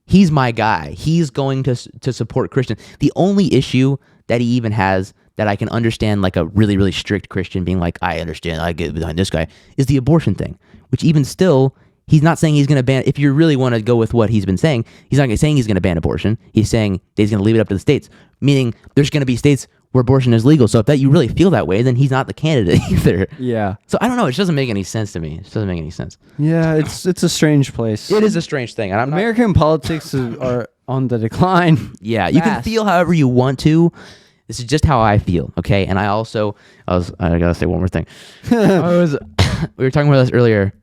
he's my guy. He's going to support Christian. The only issue that he even has that I can understand, like a really, really strict Christian being like, I understand, I get behind this guy, is the abortion thing, which even still, he's not saying he's going to ban. If you really want to go with what he's been saying, he's not saying he's going to ban abortion. He's saying that he's going to leave it up to the states, meaning there's going to be states where abortion is legal. So if that you really feel that way, then he's not the candidate either. Yeah. So I don't know. It doesn't make any sense to me. It doesn't make any sense. Yeah, it's a strange place. It is a strange thing. And American politics are on the decline. Yeah, you can feel however you want to. This is just how I feel, okay? And I gotta say one more thing. We were talking about this earlier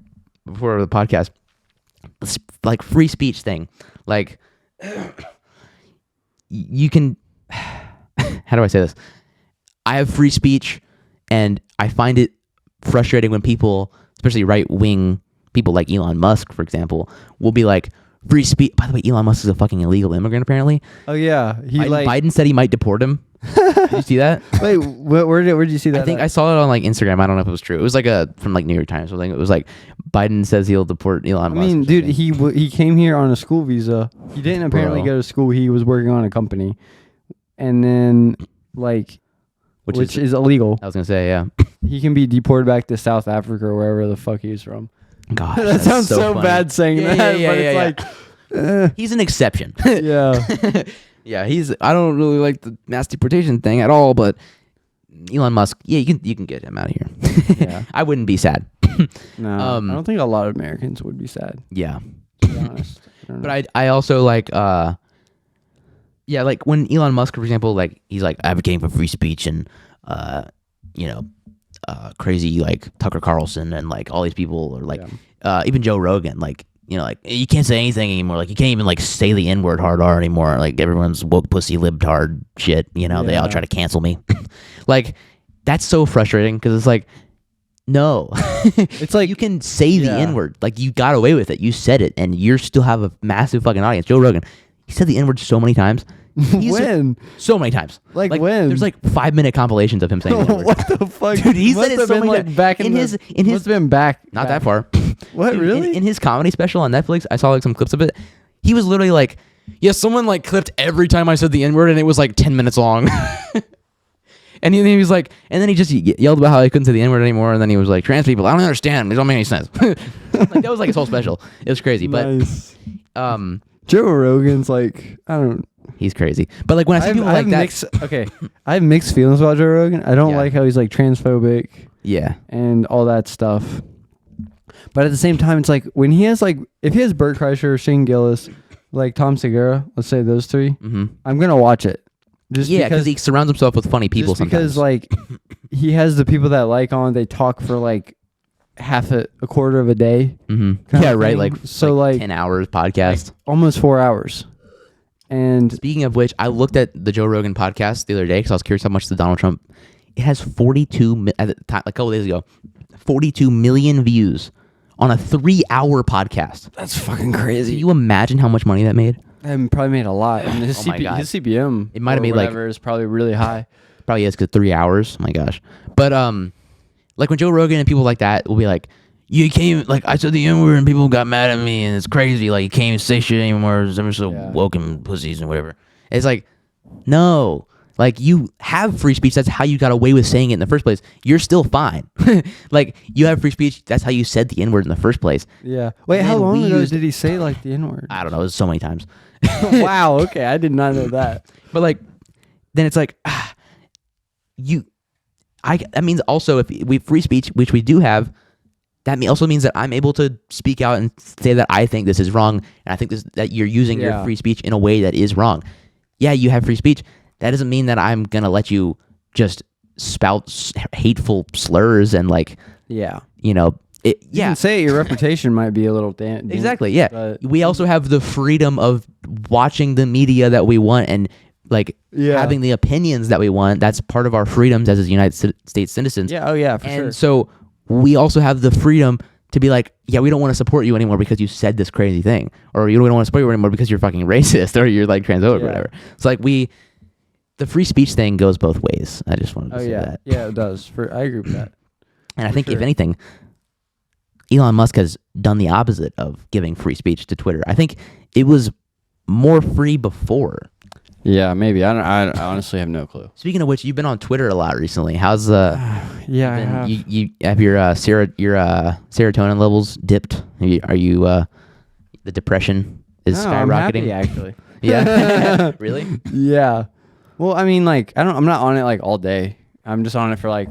before the podcast. This, like, free speech thing. Like, you can, how do I say this? I have free speech, and I find it frustrating when people, especially right-wing people like Elon Musk, for example, will be like, free speech. By the way, Elon Musk is a fucking illegal immigrant, apparently. Oh, yeah. Biden said he might deport him. Did you see that? Wait, where did you see that? I think I saw it on like Instagram. I don't know if it was true. It was like from like New York Times or something. It was like Biden says he'll deport Elon Musk. I mean, dude, he came here on a school visa. He didn't apparently go to school. He was working on a company, and then like, which is illegal. I was gonna say, yeah. He can be deported back to South Africa or wherever the fuck he's from. Gosh, that sounds so bad saying that, but it's like he's an exception. Yeah. Yeah, I don't really like the mass deportation thing at all, but Elon Musk, yeah, you can get him out of here. Yeah. I wouldn't be sad. No, I don't think a lot of Americans would be sad. Yeah. To be honest. But I also like like when Elon Musk, for example, like he's like advocating for free speech and crazy like Tucker Carlson and like all these people, or like even Joe Rogan, like, you know, like, you can't say anything anymore. Like, you can't even, like, say the N-word hard R anymore. Like, everyone's woke pussy libtard shit. You know, they all try to cancel me. Like, that's so frustrating because it's like, no. It's like, you can say the N-word. Like, you got away with it. You said it, and you still have a massive fucking audience. Joe Rogan, he said the N-word so many times. When? So many times. Like when? There's like 5-minute compilations of him saying the N-word. What the fuck? Dude, he said it so many like times. back in his must have been back. Not that far. What, really? In his comedy special on Netflix, I saw like some clips of it. He was literally like, yeah, someone like clipped every time I said the N-word, and it was like 10 minutes long. And then he was like, and then he just yelled about how he couldn't say the N-word anymore, and then he was like, trans people, I don't understand. It don't make any sense. Like, that was like his whole special. It was crazy. Nice. But Joe Rogan's like, I don't. He's crazy. But like when I see people like that, I have mixed feelings about Joe Rogan. I don't like how he's like transphobic. Yeah. And all that stuff. But at the same time, it's like when he has like, if he has Bert Kreischer, Shane Gillis, like Tom Segura, let's say those three, I'm gonna watch it. Just because he surrounds himself with funny people. Just because like he has the people that like on, they talk for like a quarter of a day. Yeah, right. Like so, like 10 hours podcast, like almost 4 hours. And speaking of which, I looked at the Joe Rogan podcast the other day because I was curious how much the Donald Trump. It has 42 at the time, like a couple days ago, 42 million views on a 3-hour podcast. That's fucking crazy. Can you imagine how much money that made? Probably made a lot. And his CPM, it might have made like is probably really high. Probably is because 3 hours. Oh my gosh. But like when Joe Rogan and people like that will be like, you can't even, like, I said the N-word and people got mad at me and it's crazy. Like, you can't even say shit anymore. I'm so woke and pussies and whatever. It's like, no. Like, you have free speech. That's how you got away with saying it in the first place. You're still fine. Like, you have free speech. That's how you said the N-word in the first place. Yeah. Wait, how long ago did he say, like, the N-word? I don't know. It was so many times. Wow. Okay. I did not know that. But, like, then it's like, that means also if we have free speech, which we do have, that also means that I'm able to speak out and say that I think this is wrong, and I think that you're using your free speech in a way that is wrong. Yeah, you have free speech. That doesn't mean that I'm going to let you just spout hateful slurs and like, you know, you can say your reputation might be a little damaged. Exactly, yeah. We also have the freedom of watching the media that we want and like having the opinions that we want. That's part of our freedoms as United States citizens. Yeah, oh yeah, for sure. And so we also have the freedom to be like, yeah, we don't want to support you anymore because you said this crazy thing, or you don't want to support you anymore because you're fucking racist or you're like transphobic or whatever. It's like the free speech thing goes both ways. I just wanted to say that. Yeah, it does. I agree with that. And I think if anything, Elon Musk has done the opposite of giving free speech to Twitter. I think it was more free before. Yeah, maybe. I honestly have no clue. Speaking of which, you've been on Twitter a lot recently. How's the? Yeah, I have. You have your serotonin levels dipped? Are you the depression is skyrocketing? I'm happy, actually. Yeah. Really? Yeah. Well, I mean, like, I'm not on it like all day. I'm just on it for like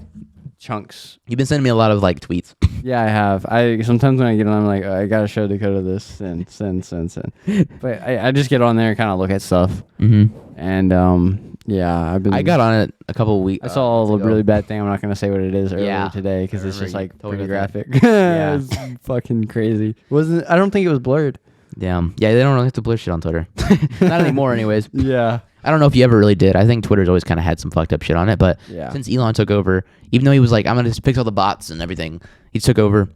chunks. You've been sending me a lot of like tweets. Yeah, I have. I sometimes when I get on, I'm like, I gotta show Dakota this. Send. But I just get on there and kind of look at stuff. Mm-hmm. And yeah, I got on it a couple of weeks. I saw a really bad thing. I'm not gonna say what it is earlier today because it's just like pretty graphic. Yeah, it's fucking crazy. I don't think it was blurred. Damn. Yeah, they don't really have to blur shit on Twitter. Not anymore, anyways. Yeah. I don't know if you ever really did. I think Twitter's always kind of had some fucked up shit on it, but since Elon took over, even though he was like, I'm gonna just fix all the bots and everything, he took over,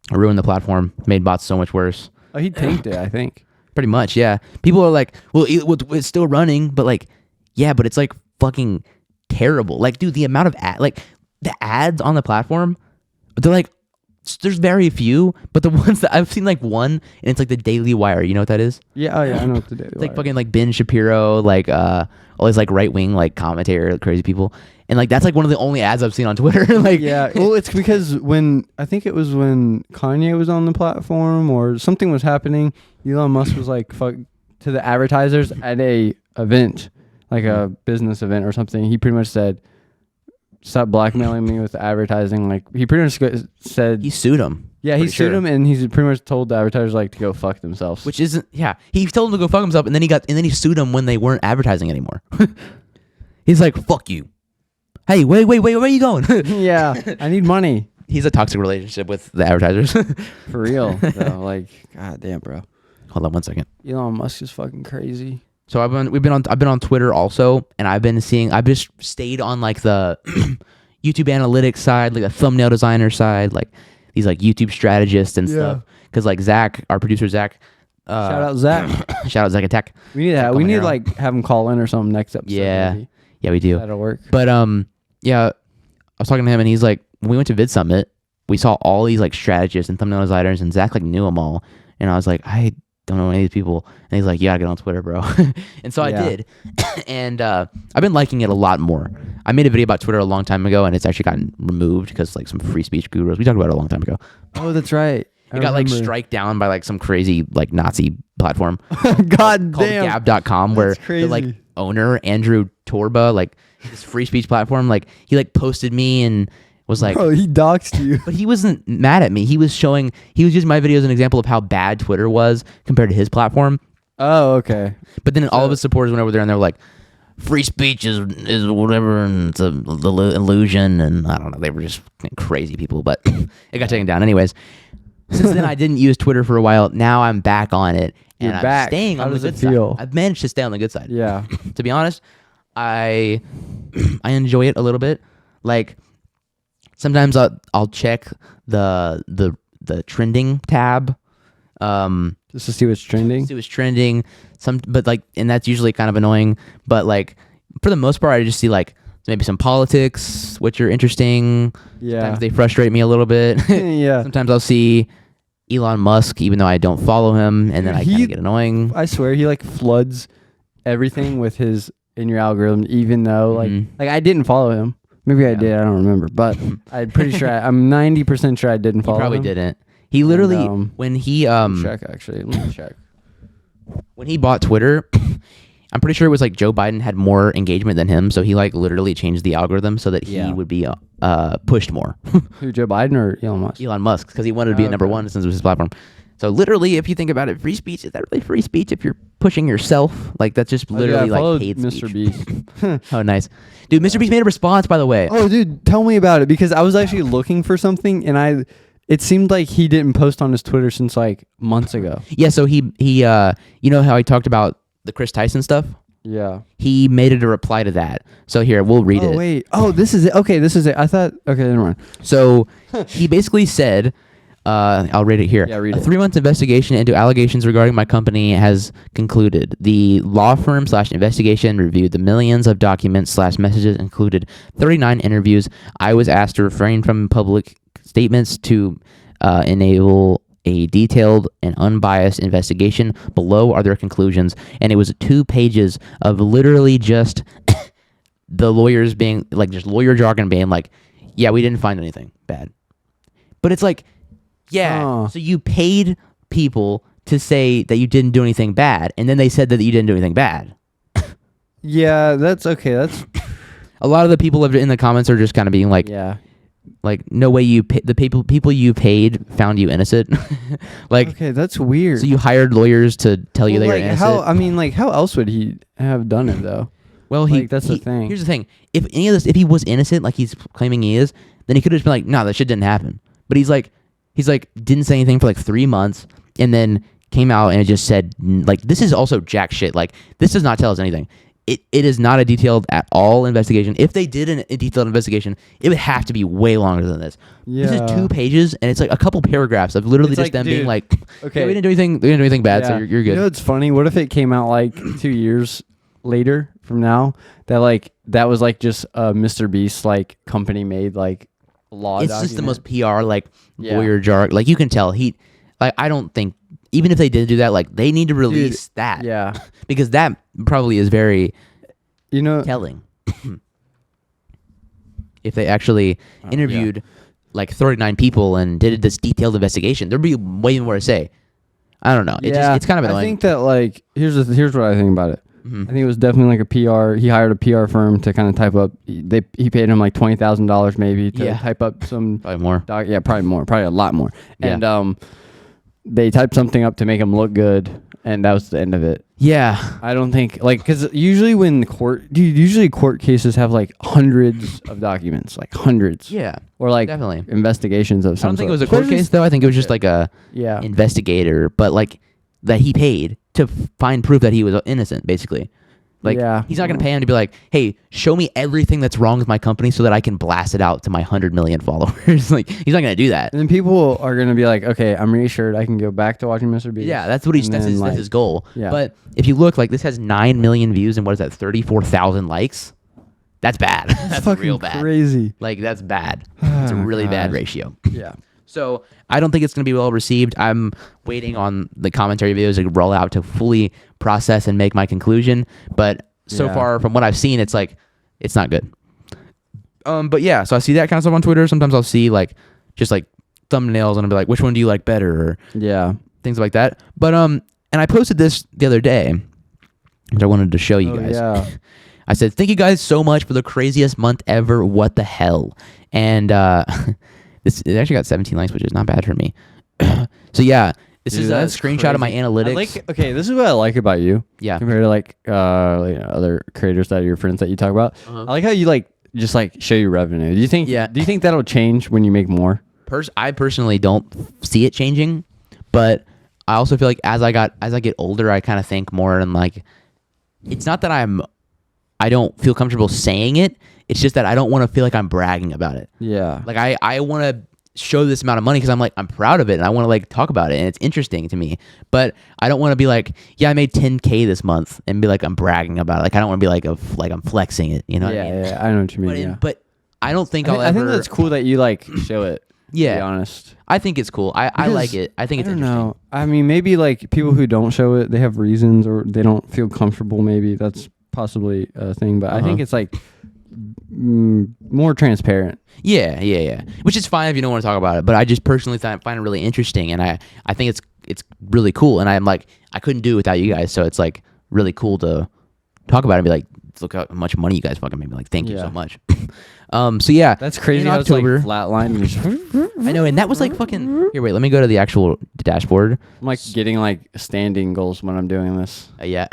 ruined the platform, made bots so much worse. Oh, he tanked it, I think. Pretty much, yeah. People are like, well, it's still running, but like, yeah, but it's like fucking terrible. Like, dude, the amount of the ads on the platform, they're like, there's very few, but the ones that I've seen, like one, and it's like the Daily Wire. You know what that is? Yeah, oh yeah, I know what the Daily Wire. Like fucking like Ben Shapiro, like all these like right wing like commentator, crazy people, and like that's like one of the only ads I've seen on Twitter. Like, yeah, well, it's because I think it was when Kanye was on the platform or something was happening, Elon Musk was like, fuck to the advertisers at a event, like a business event or something. He pretty much said, stop blackmailing me with advertising. Like, he pretty much said he sued him. Yeah, he sued him, and he's pretty much told the advertisers like to go fuck themselves. Which isn't, yeah. He told them to go fuck himself, and then he sued them when they weren't advertising anymore. He's like, fuck you. Hey, wait, where are you going? Yeah, I need money. He's a toxic relationship with the advertisers. For real, though. Like, god damn, bro. Hold on 1 second. Elon Musk is fucking crazy. So I've been on Twitter also, and I've just stayed on like the YouTube analytics side, like the thumbnail designer side, like these like YouTube strategists and stuff. Because like Zach, our producer Zach, shout out Zach, shout out Zach Attack. We need that. We need to like have him call in or something next episode. Yeah, maybe. Yeah, we do. That'll work. But yeah, I was talking to him, and he's like, when we went to Vid Summit, we saw all these like strategists and thumbnail designers, and Zach like knew them all, and I was like, I don't know any of these people, and he's like, yeah, I get on Twitter, bro. And so I did, and I've been liking it a lot more. I made a video about Twitter a long time ago, and it's actually gotten removed because like some free speech gurus, we talked about it a long time ago. Oh, that's right. It got like strike down by like some crazy like Nazi platform God called damn, Gab.com, where the like owner Andrew Torba, like this free speech platform, like he like posted me and was like, bro, he doxed you. But he wasn't mad at me. He was using my video as an example of how bad Twitter was compared to his platform. Oh, okay. But then all of his supporters went over there and they were like, free speech is whatever, and it's an illusion, and I don't know. They were just crazy people, but it got taken down anyways. Since then, I didn't use Twitter for a while. Now I'm back on it, and I'm staying on the good side. I've managed to stay on the good side. Yeah. To be honest, I enjoy it a little bit. Like sometimes I'll check the trending tab, just to see what's trending. See what's trending. But like, and that's usually kind of annoying. But like, for the most part, I just see like maybe some politics, which are interesting. Yeah. Sometimes they frustrate me a little bit. Yeah. Sometimes I'll see Elon Musk, even though I don't follow him, and then I kind of get annoying. I swear, he like floods everything with his in your algorithm, even though like I didn't follow him. Maybe I did. I don't remember, but I'm pretty sure. I'm 90% sure I didn't follow him. Probably didn't. He literally when he check actually. Let me check. When he bought Twitter, I'm pretty sure it was like Joe Biden had more engagement than him, so he like literally changed the algorithm so that he would be pushed more. Who, Joe Biden or Elon Musk? Elon Musk, because he wanted to be at number one since it was his platform. So literally, if you think about it, free speech, is that really free speech if you're pushing yourself? Like that's just literally like hate speech. MrBeast. Oh, nice. Dude, MrBeast made a response, by the way. Oh, dude, tell me about it, because I was actually looking for something, and it seemed like he didn't post on his Twitter since like months ago. Yeah, so he you know how he talked about the Chris Tyson stuff? Yeah. He made it a reply to that. So here, we'll read it. Oh, wait. Oh, this is it. Okay, this is it. I thought, okay, never mind. So he basically said, I'll read it here. Yeah, read it. A 3-month investigation into allegations regarding my company has concluded. The law firm / investigation reviewed the millions of documents / messages, included 39 interviews. I was asked to refrain from public statements to enable a detailed and unbiased investigation. Below are their conclusions. And it was 2 pages of literally just the lawyers being like, just lawyer jargon being like, yeah, we didn't find anything bad. But it's like, yeah, so you paid people to say that you didn't do anything bad, and then they said that you didn't do anything bad. Yeah, that's okay. That's a lot of the people in the comments are just kind of being like, yeah, like, no way the people you paid found you innocent. Like, okay, that's weird. So you hired lawyers to tell you that you're innocent. How else would he have done it though? Well, that's the thing. Here's the thing: if he was innocent, like he's claiming he is, then he could have just been like, no, that shit didn't happen. But he's like didn't say anything for like 3 months, and then came out and it just said, like, this is also jack shit. Like, this does not tell us anything. It is not a detailed at all investigation. If they did a detailed investigation, it would have to be way longer than this. Yeah. This is 2 pages, and it's like a couple paragraphs of literally just them being like, okay, we didn't do anything bad, so you're good. You know what's funny? What if it came out like 2 years later from now that was like just a MrBeast like company made like law document? Just the most PR like lawyer jargon. Like, you can tell I don't think, even if they did do that, like, they need to release that. Yeah. Because that probably is very telling. If they actually interviewed like 39 people and did this detailed investigation, there'd be way more to say. I don't know. It's kind of annoying. I think that, like, here's what I think about it. Mm-hmm. I think it was definitely like a PR. He hired a PR firm to kind of type up. He paid him like $20,000 maybe to type up some. Probably more. Probably more. Probably a lot more. Yeah. And they typed something up to make him look good, and that was the end of it. Yeah. I don't think, like, because usually court cases have like hundreds of documents, like hundreds. Yeah. Or like definitely investigations of some I don't think sort. it was a court case though. I think it was just like a investigator, but like that he paid to find proof that he was innocent, basically. Like, he's not going to pay him to be like, hey, show me everything that's wrong with my company so that I can blast it out to my 100 million followers. Like, he's not going to do that. And then people are going to be like, okay, I'm reassured I can go back to watching MrBeast. Yeah, that's what that's his goal. Yeah. But if you look, like, this has 9 million views and what is that, 34,000 likes? That's bad. That's real bad. Crazy. Like, that's bad. It's a really bad ratio. Yeah. So I don't think it's going to be well received. I'm waiting on the commentary videos to roll out to fully process and make my conclusion. But so far, from what I've seen, it's like, it's not good. But yeah, so I see that kind of stuff on Twitter. Sometimes I'll see like just like thumbnails and I'll be like, which one do you like better? Or things like that. But and I posted this the other day, which I wanted to show you guys. Yeah. I said, thank you guys so much for the craziest month ever. What the hell? And it actually got 17 likes, which is not bad for me. So yeah, this is a screenshot of my analytics. This is what I like about you. Yeah. Compared to like other creators that are your friends that you talk about. I like how you just show your revenue. Do you think that'll change when you make more? I personally don't see it changing, but I also feel like as I get older, I kind of think more and like, it's not that I don't feel comfortable saying it. It's just that I don't want to feel like I'm bragging about it. Yeah. Like I want to show this amount of money because I'm proud of it and I want to like talk about it and it's interesting to me. But I don't want to be like, yeah, I made 10K this month and be like I'm bragging about it. Like I don't want to be like I'm flexing it. You know? Yeah, what I mean? Yeah. I know what you mean. But I don't think I think that's cool that you like show it. Yeah. To be honest. I think it's cool. I like it. I think it's interesting. Know. I mean, maybe like people who don't show it, they have reasons or they don't feel comfortable. Maybe that's possibly a thing. But I think it's like more transparent. Yeah. Which is fine if you don't want to talk about it. But I just personally find it really interesting, and I think it's really cool. And I'm like, I couldn't do it without you guys. So it's like really cool to talk about it and be like, look how much money you guys fucking made me. Like, thank you so much. So yeah, that's crazy. In October, like flatline. I know, and that was like fucking. Here, wait, let me go to the actual dashboard. I'm like getting like standing goals when I'm doing this. Yeah.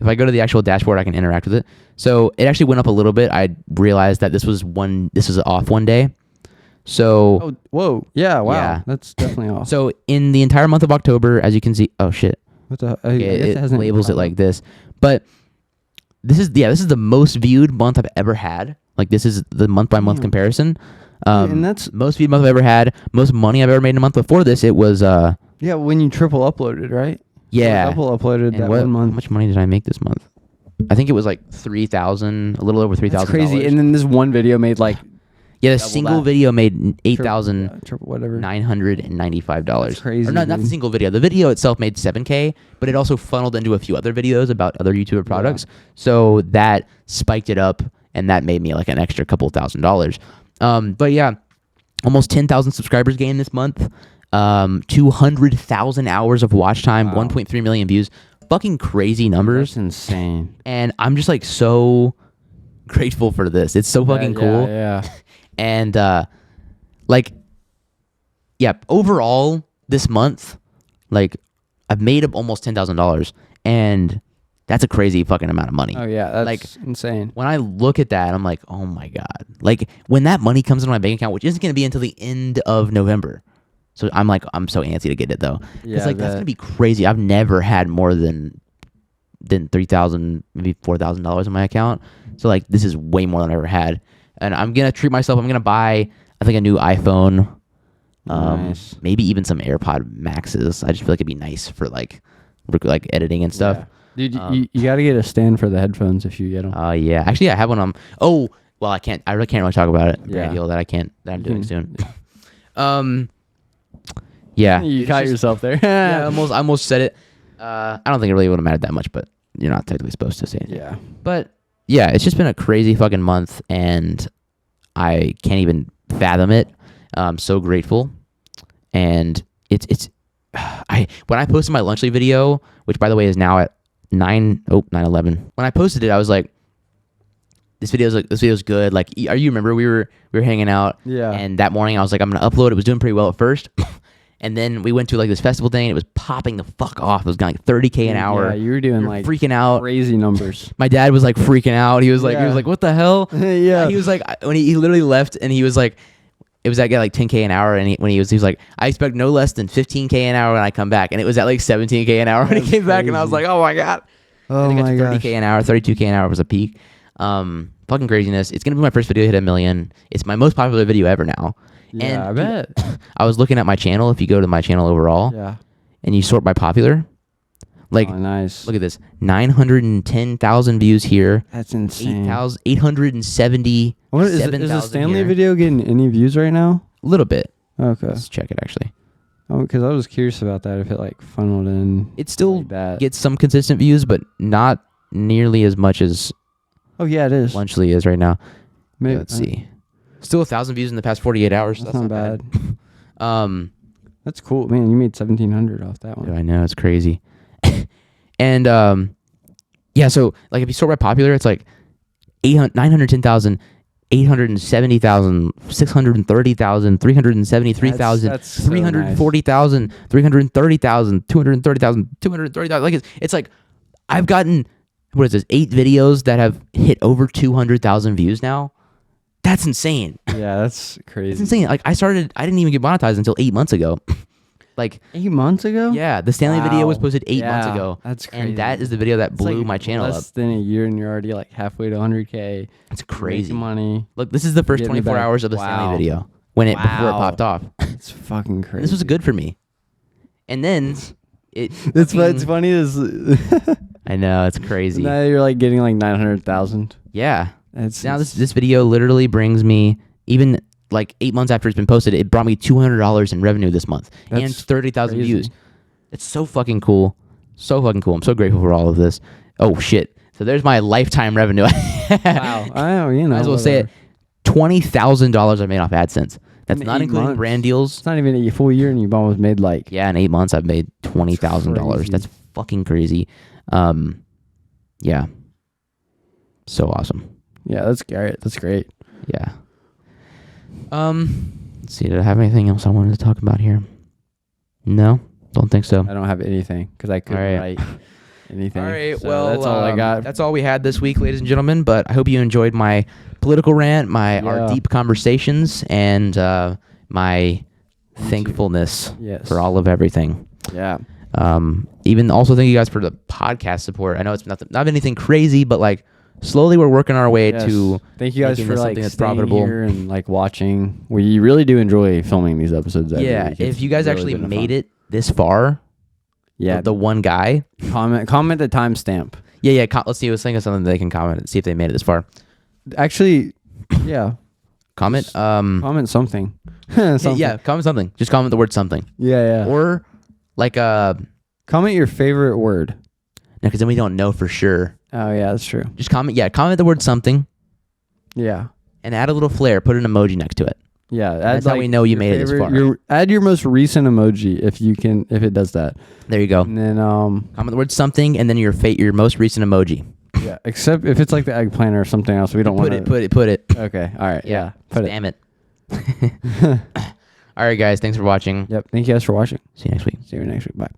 If I go to the actual dashboard, I can interact with it. So it actually went up a little bit. I realized that this was off one day. So whoa, yeah, wow, yeah. That's definitely off. So in the entire month of October, as you can see, oh shit, what the? It labels it like this, but this is the most viewed month I've ever had. Like this is the month by month comparison. And that's most viewed month I've ever had. Most money I've ever made in a month. Before this, it was when you triple uploaded, right? Yeah, triple uploaded that 1 month. How much money did I make this month? I think it was like $3,000, a little over $3,000. Crazy. And then this one video made like Yeah, the double single that. video made $8,995. That's crazy. Or not the dude. single video. The video itself made $7K, but it also funneled into a few other videos about other YouTuber products. So that spiked it up, and that made me like an extra couple $1,000s. But yeah, almost 10,000 subscribers gained this month. 200,000 hours of watch time, Wow. 1.3 million views. Fucking crazy numbers. That's insane. And I'm just like so grateful for this. It's so fucking cool. Yeah. And like, yeah, overall this month, like I've made up almost $10,000, and that's a crazy fucking amount of money. Oh yeah, that's like insane. When I look at that, I'm like, oh my god! Like when that money comes into my bank account, which isn't going to be until the end of November, so I'm so antsy to get it though, because Yeah, like that's gonna be crazy. I've never had more than $3,000, maybe $4,000 in my account, so like this is way more than I ever had, and I'm gonna treat myself. I'm gonna buy, I think, a new iPhone, Nice. maybe even some AirPod Maxes. I just feel like it'd be nice for like editing and stuff. Yeah. Dude, you got to get a stand for the headphones if you get them. Yeah. Actually, I have one on. Oh, well, I can't. I really can't really talk about it. Yeah. Deal that I'm doing soon. Yeah. You It's caught just- yourself there. Yeah, I almost said it. I don't think it really would have mattered that much, but you're not technically supposed to say it. Yeah. But yeah, it's just been a crazy fucking month, and I can't even fathom it. I'm so grateful, and it's. When I posted my Lunchly video, which by the way is now at 9:11. When I posted it, I was like, this video's good. Like, you remember we were hanging out, Yeah. and that morning I was like, I'm gonna upload. It was doing pretty well at first, and then we went to like this festival thing, and it was popping the fuck off. It was going like 30K an hour. Yeah, you were doing We were like freaking out. crazy numbers. My dad was like freaking out. He was like, Yeah. what the hell? Yeah. He was like, when he literally left, and he was like, it was at like 10K an hour, and he was like, I expect no less than 15K an hour when I come back, and it was at like 17K an hour when he That's came back, and I was crazy. like, oh my god. Oh I think my I got to gosh. 30K an hour, 32K an hour was a peak. Fucking craziness. It's gonna be my first video to hit 1 million. It's my most popular video ever now. Yeah, And I bet. I was looking at my channel. If you go to my channel overall, Yeah. and you sort by popular, like, Oh, nice. look at this: 910,000 views here, That's insane. 870. What is the Stanley video getting any views right now? A little bit. Okay. Let's check it actually. Oh, because I was curious about that. If it like funneled in. It still like that. gets some consistent views, but not nearly as much as Oh yeah, it is. Lunchly is right now. Maybe, Let's see. Still 1,000 views in the past 48 hours. That's not bad. Um, That's cool, man. You made 1,700 off that one. I know, it's crazy. And yeah, so like if you sort by popular, it's like 910,000, 870,000, 630,000, 373,000, That's so 340,000, 330,000, 230,000, 230,000. Like it's like I've gotten, what is this, 8 videos that have hit over 200,000 views now. That's insane. Yeah, that's crazy. It's insane. Like I didn't even get monetized until 8 months ago. Like 8 months ago? yeah, the Stanley video was Wow. posted 8 months Yeah, ago. that's crazy. And that is the video that It's blew like my channel less up. than a year, and you're already like halfway to 100K. It's You're crazy. making money. Look, this is the first Getting it 24 back. hours of the Wow. Stanley video before it Wow. popped off. It's fucking crazy. This was good for me. And then it. It's fucking- funny is I know, it's crazy. now you're like getting like 900,000. Yeah. It's Now this video literally brings me, even like 8 months after it's been posted, it brought me $200 in revenue this month and That's 30,000 crazy. views. It's so fucking cool. So fucking cool. I'm so grateful for all of this. Oh shit. So there's my lifetime revenue. Wow. I know, you know. Might as well say it. $20,000 I made off AdSense. That's In not 8 including months. brand deals. It's not even a full year, and you've almost made like. Yeah, in 8 months I've made $20,000. crazy. That's fucking crazy. Yeah. So awesome. Yeah, that's great. That's great. Yeah. Let's see. Did I have anything else I wanted to talk about here? No, don't think so. I don't have anything because I couldn't All right. write anything. All right. So well, that's all I got. That's all we had this week, ladies and gentlemen. But I hope you enjoyed my political rant, our Yeah. deep conversations, and my thankfulness Yes. for all of everything. Yeah. Even also thank you guys for the podcast support. I know it's not anything crazy, but like slowly we're working our way Yes. to Thank you guys making for this like something that's staying profitable. here and like watching. We really do enjoy filming these episodes. Every yeah. week. If It's you guys really actually been made fun. it this far, yeah, the one guy. comment the timestamp. Yeah. Let's see. Let's think of something they can comment and see if they made it this far. Actually, yeah. Comment. Comment something. Something. Yeah, comment something. Just comment the word something. Yeah. Or like comment your favorite word. No, because then we don't know for sure. Oh yeah, that's true. Just comment. Yeah, comment the word something. Yeah. And add a little flair. Put an emoji next to it. Yeah, that's how we know you made it this far. Add your most recent emoji if you can, if it does that. There you go. And then comment the word something, and then your most recent emoji. Yeah, except if it's like the eggplant or something else, we don't want to put it. Okay, all right, yeah, put Damn it. All right, guys, thanks for watching. Yep, thank you guys for watching. See you next week. See you next week. Bye.